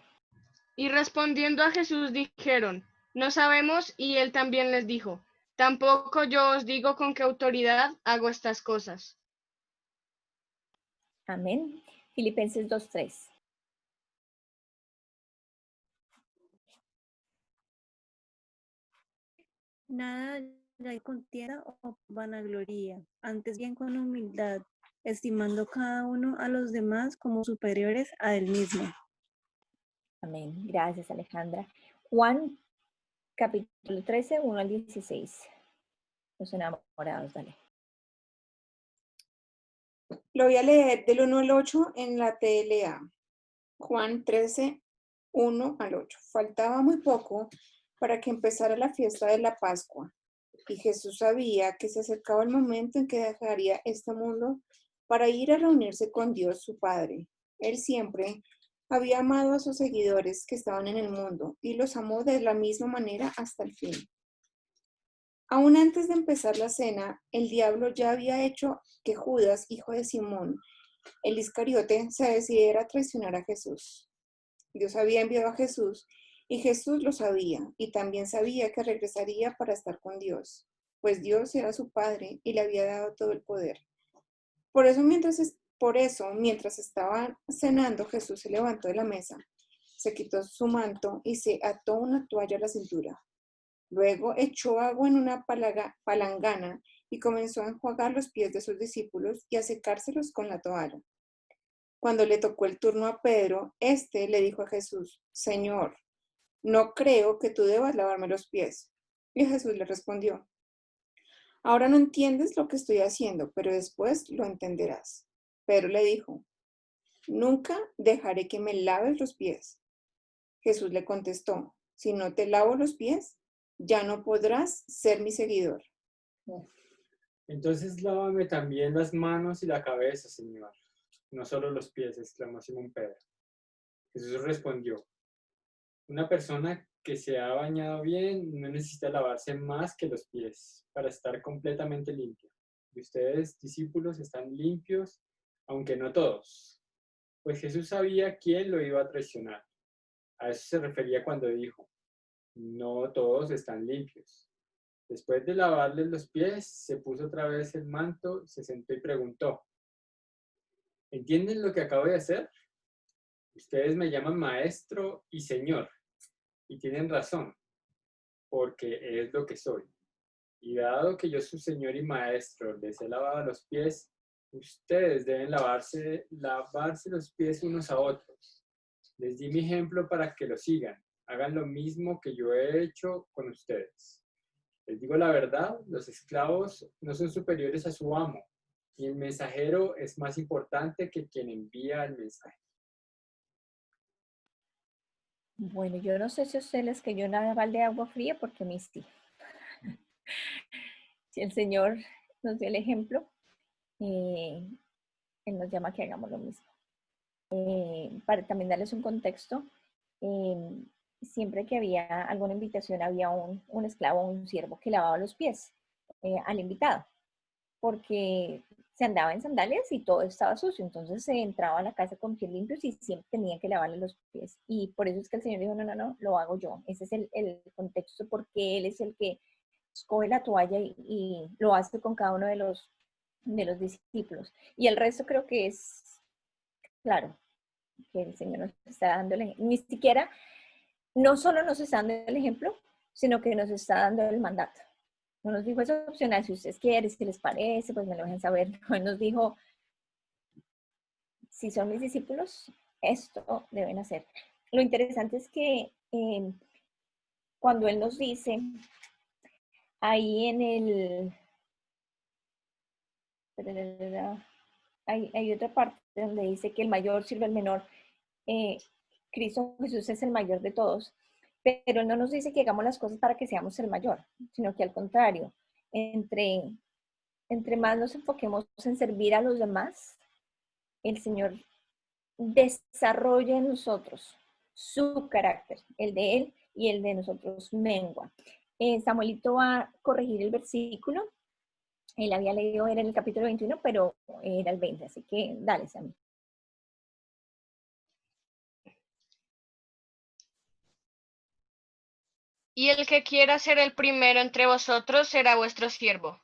Y respondiendo a Jesús dijeron, no sabemos, y él también les dijo, tampoco yo os digo con qué autoridad hago estas cosas.
Amén. Filipenses 2:3.
Nada hay contienda o vanagloria, antes bien con humildad, estimando cada uno a los demás como superiores a él mismo.
Amén. Gracias, Alejandra. Juan, capítulo 13, 1 al 16. Los enamorados, dale.
Lo voy a leer del 1 al 8 en la TLA. Juan 13, 1 al 8. Faltaba muy poco para que empezara la fiesta de la Pascua, y Jesús sabía que se acercaba el momento en que dejaría este mundo para ir a reunirse con Dios su Padre. Él siempre había amado a sus seguidores que estaban en el mundo y los amó de la misma manera hasta el fin. Aún antes de empezar la cena, el diablo ya había hecho que Judas, hijo de Simón, el Iscariote, se decidiera a traicionar a Jesús. Dios había enviado a Jesús y Jesús lo sabía y también sabía que regresaría para estar con Dios, pues Dios era su Padre y le había dado todo el poder. Por eso, mientras estaban cenando, Jesús se levantó de la mesa, se quitó su manto y se ató una toalla a la cintura. Luego echó agua en una palangana y comenzó a enjuagar los pies de sus discípulos y a secárselos con la toalla. Cuando le tocó el turno a Pedro, éste le dijo a Jesús, Señor, no creo que tú debas lavarme los pies. Y Jesús le respondió, ahora no entiendes lo que estoy haciendo, pero después lo entenderás. Pedro le dijo, nunca dejaré que me laves los pies. Jesús le contestó, si no te lavo los pies, ya no podrás ser mi seguidor.
Entonces lávame también las manos y la cabeza, Señor, no solo los pies, exclamó Simón Pedro. Jesús respondió, una persona que se ha bañado bien no necesita lavarse más que los pies para estar completamente limpio. Y ustedes, discípulos, están limpios, aunque no todos. Pues Jesús sabía quién lo iba a traicionar. A eso se refería cuando dijo, no todos están limpios. Después de lavarles los pies, se puso otra vez el manto, se sentó y preguntó, ¿entienden lo que acabo de hacer? Ustedes me llaman maestro y señor, y tienen razón, porque es lo que soy. Y dado que yo soy señor y maestro, les he lavado los pies, ustedes deben lavarse los pies unos a otros. Les di mi ejemplo para que lo sigan. Hagan lo mismo que yo he hecho con ustedes. Les digo la verdad, los esclavos no son superiores a su amo, y el mensajero es más importante que quien envía el mensaje.
Bueno, yo no sé si a ustedes les cayó una balde de agua fría, porque a mí sí. Si el Señor nos dio el ejemplo, Él nos llama a que hagamos lo mismo. Para también darles un contexto, siempre que había alguna invitación, había un esclavo o un siervo que lavaba los pies al invitado, porque se andaba en sandalias y todo estaba sucio, entonces se entraba a la casa con pies limpios y siempre tenía que lavarle los pies. Y por eso es que el Señor dijo, no, lo hago yo. Ese es el contexto, porque Él es el que coge la toalla y lo hace con cada uno de los discípulos. Y el resto creo que es claro, que el Señor nos está dando el ejemplo. Ni siquiera, no solo nos está dando el ejemplo, sino que nos está dando el mandato. No nos dijo, es opcional, si ustedes quieren, si les parece, pues me lo dejen saber. No nos dijo, si son mis discípulos, esto deben hacer. Lo interesante es que cuando Él nos dice, ahí en el... Hay otra parte donde dice que el mayor sirve al menor. Cristo Jesús es el mayor de todos, pero Él no nos dice que hagamos las cosas para que seamos el mayor, sino que al contrario, entre más nos enfoquemos en servir a los demás, el Señor desarrolla en nosotros su carácter, el de Él y el de nosotros mengua. Samuelito va a corregir el versículo. Él había leído, era en el capítulo 21, pero era el 20, así que dale, Samuel.
Y el que quiera ser el primero entre vosotros será vuestro siervo.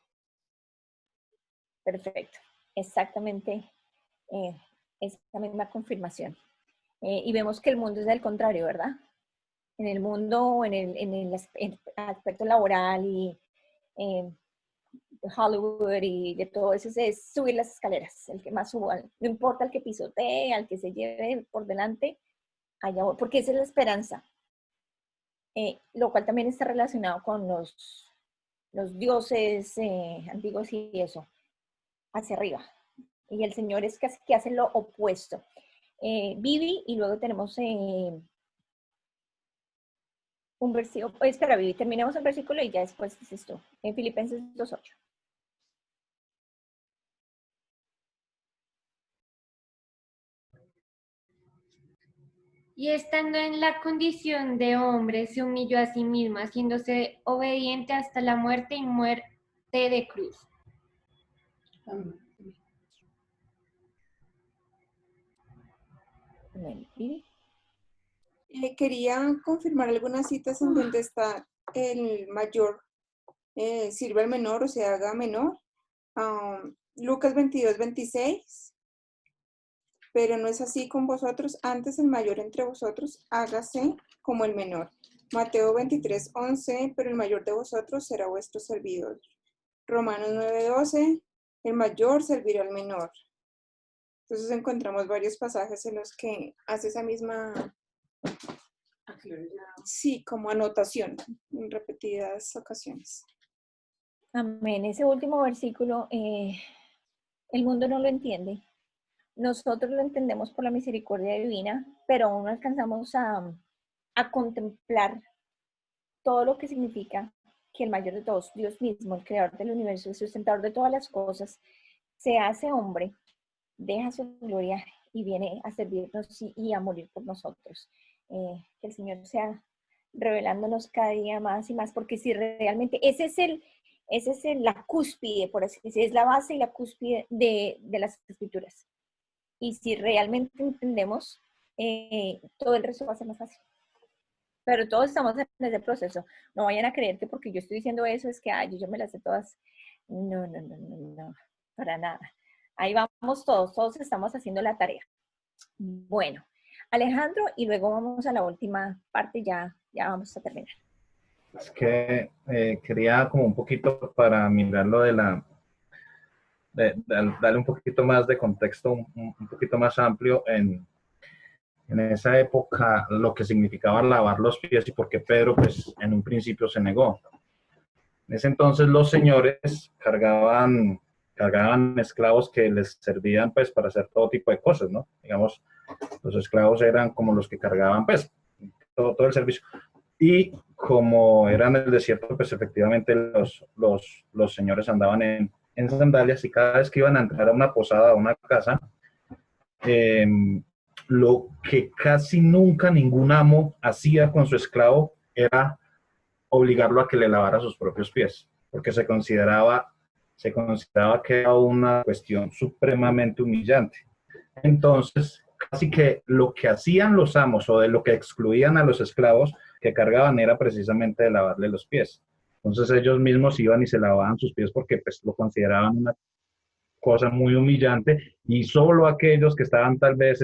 Perfecto, exactamente esa misma confirmación. Y vemos que el mundo es del contrario, ¿verdad? En el mundo, en el aspecto laboral y Hollywood y de todo eso es subir las escaleras, el que más suba, no importa el que pisotee, al que se lleve por delante, allá voy, porque esa es la esperanza, lo cual también está relacionado con los dioses antiguos y eso, hacia arriba. Y el Señor es casi que hace lo opuesto. Vivi, y luego tenemos un versículo, espera, Vivi, terminemos el versículo y ya después dices tú, en Filipenses 2:8.
Y estando en la condición de hombre, se humilló a sí mismo, haciéndose obediente hasta la muerte y muerte de cruz.
Quería confirmar algunas citas en donde está el mayor sirve al menor o se haga menor. Lucas 22:26. Pero no es así con vosotros, antes el mayor entre vosotros hágase como el menor. Mateo 23:11, pero el mayor de vosotros será vuestro servidor. Romanos 9:12, el mayor servirá al menor. Entonces encontramos varios pasajes en los que hace esa misma, sí, como anotación en repetidas ocasiones.
Amén. Ese último versículo, el mundo no lo entiende. Nosotros lo entendemos por la misericordia divina, pero aún no alcanzamos a contemplar todo lo que significa que el mayor de todos, Dios mismo, el creador del universo, el sustentador de todas las cosas, se hace hombre, deja su gloria y viene a servirnos y a morir por nosotros. Que el Señor sea revelándonos cada día más y más, porque si realmente ese es la cúspide, por así decirlo, es la base y la cúspide de las Escrituras. Y si realmente entendemos, todo el resto va a ser más fácil. Pero todos estamos en ese proceso. No vayan a creer que porque yo estoy diciendo eso es que yo me las sé todas. No, para nada. Ahí vamos todos estamos haciendo la tarea. Bueno, Alejandro, y luego vamos a la última parte, ya vamos a terminar.
Es que quería como un poquito para mirarlo darle un poquito más de contexto, un poquito más amplio en esa época, lo que significaba lavar los pies y por qué Pedro, pues, en un principio se negó. En ese entonces los señores cargaban esclavos que les servían, pues, para hacer todo tipo de cosas, ¿no? Digamos, los esclavos eran como los que cargaban, pues, todo el servicio. Y como eran en el desierto, pues, efectivamente los señores andaban en sandalias y cada vez que iban a entrar a una posada, a una casa, lo que casi nunca ningún amo hacía con su esclavo era obligarlo a que le lavara sus propios pies, porque se consideraba que era una cuestión supremamente humillante. Entonces, casi que lo que hacían los amos o de lo que excluían a los esclavos que cargaban era precisamente de lavarle los pies. Entonces ellos mismos iban y se lavaban sus pies porque pues lo consideraban una cosa muy humillante, y solo aquellos que estaban tal vez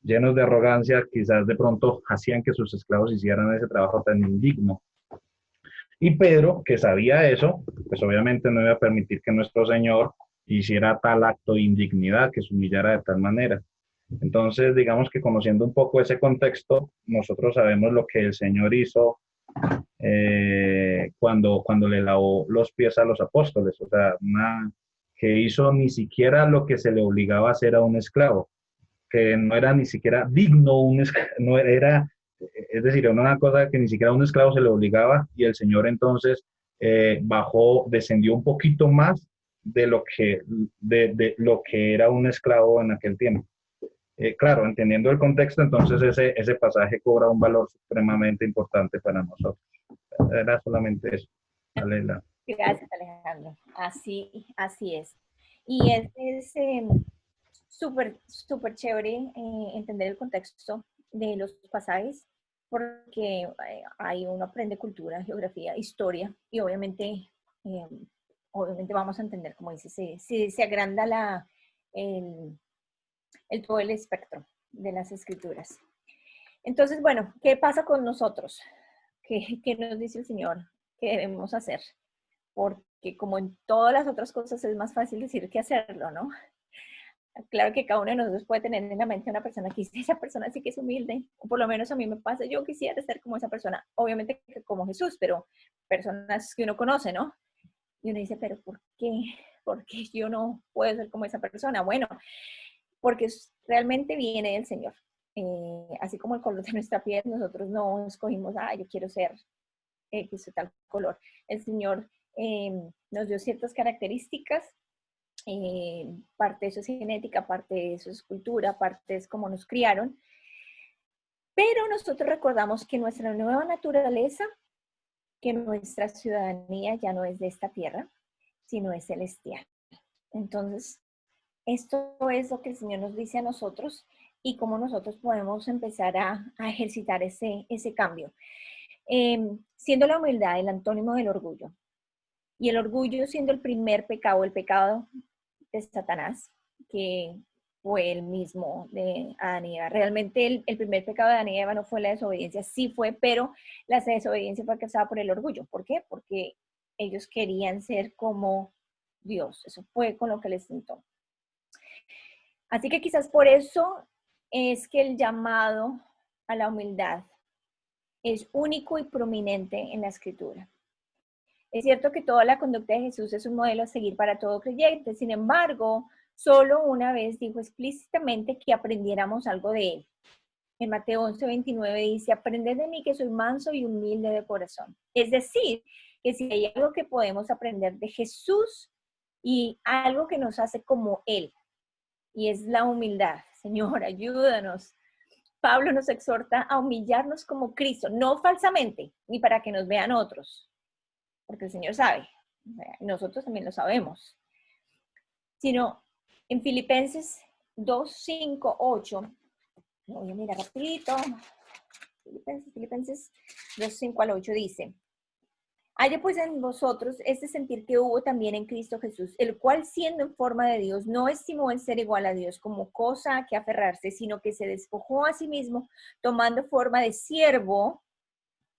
llenos de arrogancia, quizás de pronto hacían que sus esclavos hicieran ese trabajo tan indigno. Y Pedro, que sabía eso, pues obviamente no iba a permitir que nuestro Señor hiciera tal acto de indignidad, que se humillara de tal manera. Entonces, digamos que conociendo un poco ese contexto, nosotros sabemos lo que el Señor hizo cuando le lavó los pies a los apóstoles, o sea, que hizo ni siquiera lo que se le obligaba a hacer a un esclavo, que no era ni siquiera digno, no era, es decir, era una cosa que ni siquiera a un esclavo se le obligaba, y el Señor entonces descendió un poquito más de lo que era un esclavo en aquel tiempo. Claro, entendiendo el contexto, entonces ese pasaje cobra un valor supremamente importante para nosotros. Era solamente eso. Alela.
Gracias, Alejandro. Así es. Y es súper chévere entender el contexto de los pasajes, porque ahí uno aprende cultura, geografía, historia, y obviamente vamos a entender, como dice, se agranda todo el espectro de las escrituras. Entonces, bueno, ¿qué pasa con nosotros? ¿Qué nos dice el Señor que debemos hacer? Porque como en todas las otras cosas es más fácil decir que hacerlo, ¿no? Claro que cada uno de nosotros puede tener en la mente una persona que dice, esa persona sí que es humilde, o por lo menos a mí me pasa, yo quisiera ser como esa persona, obviamente como Jesús, pero personas que uno conoce, ¿no? Y uno dice, pero ¿por qué? ¿Por qué yo no puedo ser como esa persona? Bueno, porque realmente viene del Señor. Así como el color de nuestra piel, nosotros no escogimos, yo quiero ser X o tal color. El Señor nos dio ciertas características, parte de eso es genética, parte de eso es cultura, parte es como nos criaron, pero nosotros recordamos que nuestra nueva naturaleza, que nuestra ciudadanía ya no es de esta tierra, sino es celestial. Entonces, esto es lo que el Señor nos dice a nosotros y cómo nosotros podemos empezar a ejercitar ese cambio. Siendo la humildad el antónimo del orgullo, y el orgullo siendo el primer pecado, el pecado de Satanás, que fue el mismo de Adán y Eva. Realmente el primer pecado de Adán y Eva no fue la desobediencia, sí fue, pero la desobediencia fue causada por el orgullo. ¿Por qué? Porque ellos querían ser como Dios. Eso fue con lo que les tentó. Así que quizás por eso es que el llamado a la humildad es único y prominente en la Escritura. Es cierto que toda la conducta de Jesús es un modelo a seguir para todo creyente, sin embargo, solo una vez dijo explícitamente que aprendiéramos algo de él. En Mateo 11:29 dice, aprended de mí que soy manso y humilde de corazón. Es decir, que si hay algo que podemos aprender de Jesús y algo que nos hace como él, y es la humildad. Señor, ayúdanos. Pablo nos exhorta a humillarnos como Cristo, no falsamente, ni para que nos vean otros, porque el Señor sabe, nosotros también lo sabemos, sino en Filipenses 2, 5, 8, voy a mirar rapidito, Filipenses 2, 5 al 8 dice, haya pues en vosotros este sentir que hubo también en Cristo Jesús, el cual siendo en forma de Dios, no estimó el ser igual a Dios como cosa a que aferrarse, sino que se despojó a sí mismo, tomando forma de siervo,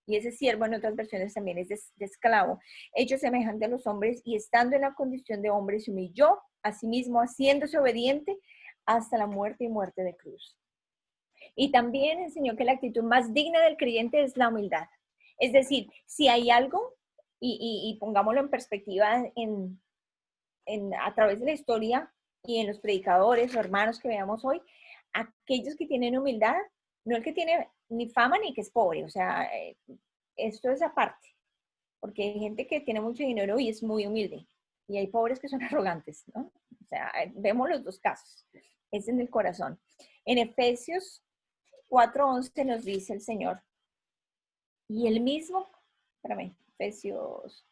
y ese siervo en otras versiones también es de esclavo, hecho semejante a los hombres, y estando en la condición de hombre, se humilló a sí mismo, haciéndose obediente hasta la muerte y muerte de cruz. Y también enseñó que la actitud más digna del creyente es la humildad. Es decir, si hay algo, y pongámoslo en perspectiva a través de la historia y en los predicadores o hermanos que veamos hoy, aquellos que tienen humildad, no el que tiene ni fama ni que es pobre, o sea, esto es aparte, porque hay gente que tiene mucho dinero y es muy humilde, y hay pobres que son arrogantes, ¿no? O sea, vemos los dos casos, es en el corazón. En Efesios 4:11 nos dice el Señor, y el mismo, Efesios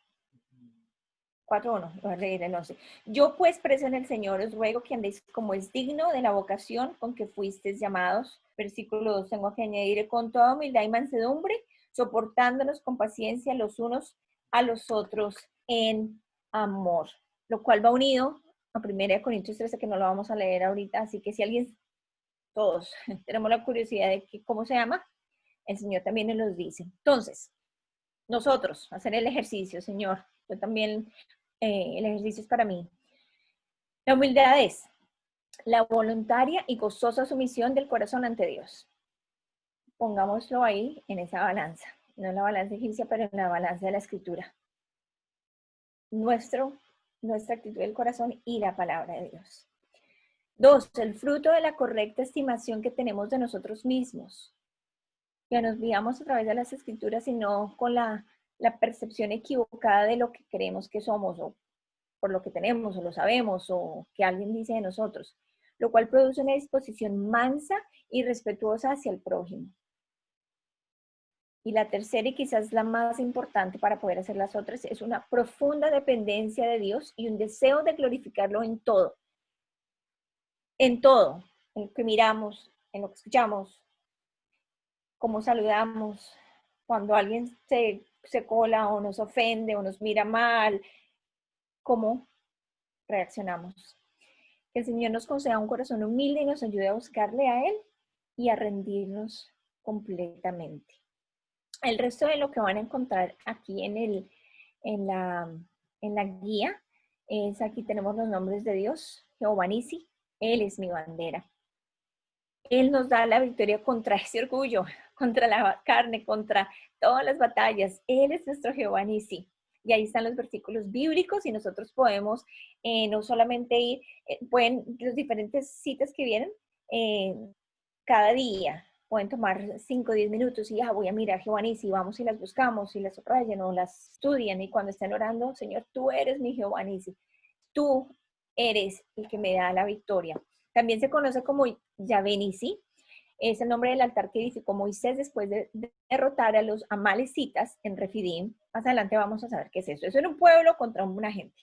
4:1, voy a leer el 11. Yo pues, preso en el Señor, os ruego que andéis como es digno de la vocación con que fuisteis llamados. Versículo 2, tengo que añadir, con toda humildad y mansedumbre, soportándonos con paciencia los unos a los otros en amor, lo cual va unido a 1 Corintios 13, que no lo vamos a leer ahorita, así que si alguien, todos tenemos la curiosidad de que, cómo se llama, el Señor también nos los dice. Entonces, nosotros, hacer el ejercicio, Señor, yo también, el ejercicio es para mí. La humildad es la voluntaria y gozosa sumisión del corazón ante Dios. Pongámoslo ahí en esa balanza, no en la balanza egipcia, pero en la balanza de la Escritura. Nuestra actitud del corazón y la palabra de Dios. 2, el fruto de la correcta estimación que tenemos de nosotros mismos. Que nos guiamos a través de las Escrituras y no con la percepción equivocada de lo que creemos que somos, o por lo que tenemos, o lo sabemos, o que alguien dice de nosotros, lo cual produce una disposición mansa y respetuosa hacia el prójimo. Y la tercera, y quizás la más importante para poder hacer las otras, es una profunda dependencia de Dios y un deseo de glorificarlo en todo. En todo, en lo que miramos, en lo que escuchamos, cómo saludamos, cuando alguien se cola o nos ofende o nos mira mal, cómo reaccionamos. Que el Señor nos conceda un corazón humilde y nos ayude a buscarle a Él y a rendirnos completamente. El resto de lo que van a encontrar aquí en la guía es, aquí tenemos los nombres de Dios, Jehová Nisi, Él es mi bandera. Él nos da la victoria contra ese orgullo, contra la carne, contra todas las batallas. Él es nuestro Jehová Nisi. Y ahí están los versículos bíblicos y nosotros podemos no solamente ir, pueden, los diferentes citas que vienen cada día, pueden tomar 5 o 10 minutos y ya voy a mirar Jehová Nisi, vamos y las buscamos y las subrayan o las estudian, y cuando estén orando, Señor, tú eres mi Jehová Nisi, tú eres el que me da la victoria. También se conoce como Yahvé Nisi, es el nombre del altar que edificó Moisés después de derrotar a los amalecitas en Refidim. Más adelante vamos a saber qué es eso. Eso era un pueblo contra una gente.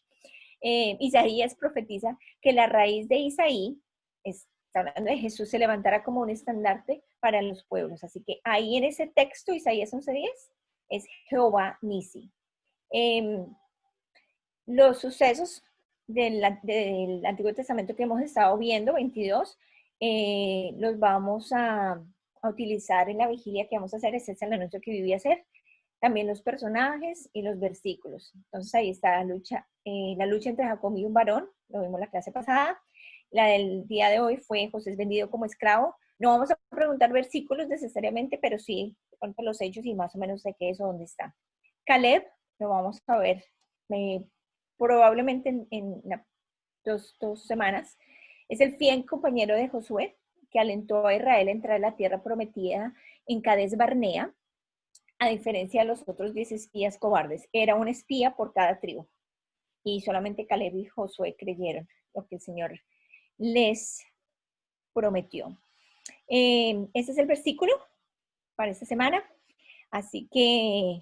Isaías profetiza que la raíz de Isaí, está hablando de Jesús, se levantará como un estandarte para los pueblos. Así que ahí en ese texto, Isaías 11:10, es Jehová Nisi. Los sucesos del Antiguo Testamento que hemos estado viendo, 22, los vamos a utilizar en la vigilia que vamos a hacer. Ese es el anuncio que viví a hacer. También los personajes y los versículos. Entonces ahí está la lucha entre Jacob y un varón, lo vimos la clase pasada. La del día de hoy fue José es vendido como esclavo. No vamos a preguntar versículos necesariamente, pero sí por los hechos y más o menos de qué es o dónde está. Caleb, lo vamos a ver probablemente en dos semanas. Es el fiel compañero de Josué, que alentó a Israel a entrar a la tierra prometida en Cades Barnea, a diferencia de los otros 10 espías cobardes. Era un espía por cada tribu. Y solamente Caleb y Josué creyeron lo que el Señor les prometió. Ese es el versículo para esta semana. Así que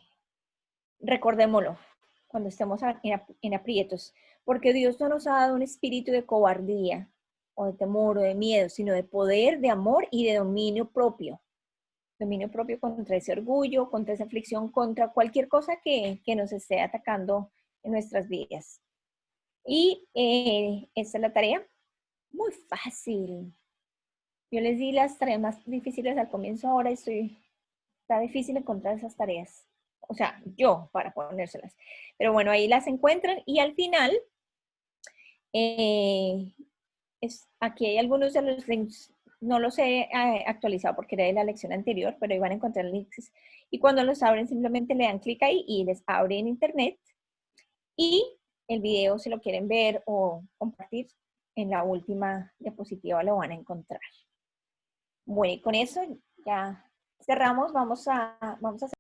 recordémoslo cuando estemos en aprietos, porque Dios no nos ha dado un espíritu de cobardía o de temor o de miedo, sino de poder, de amor y de dominio propio. Dominio propio contra ese orgullo, contra esa aflicción, contra cualquier cosa que nos esté atacando en nuestras vidas. Y esta es la tarea. Muy fácil. Yo les di las tareas más difíciles al comienzo, ahora está difícil encontrar esas tareas. O sea, yo para ponérselas. Pero bueno, ahí las encuentran y al final, aquí hay algunos de los links, no los he actualizado porque era de la lección anterior, pero ahí van a encontrar links. Y cuando los abren, simplemente le dan clic ahí y les abre en internet. Y el video, si lo quieren ver o compartir, en la última diapositiva lo van a encontrar. Bueno, y con eso ya cerramos. Vamos a hacer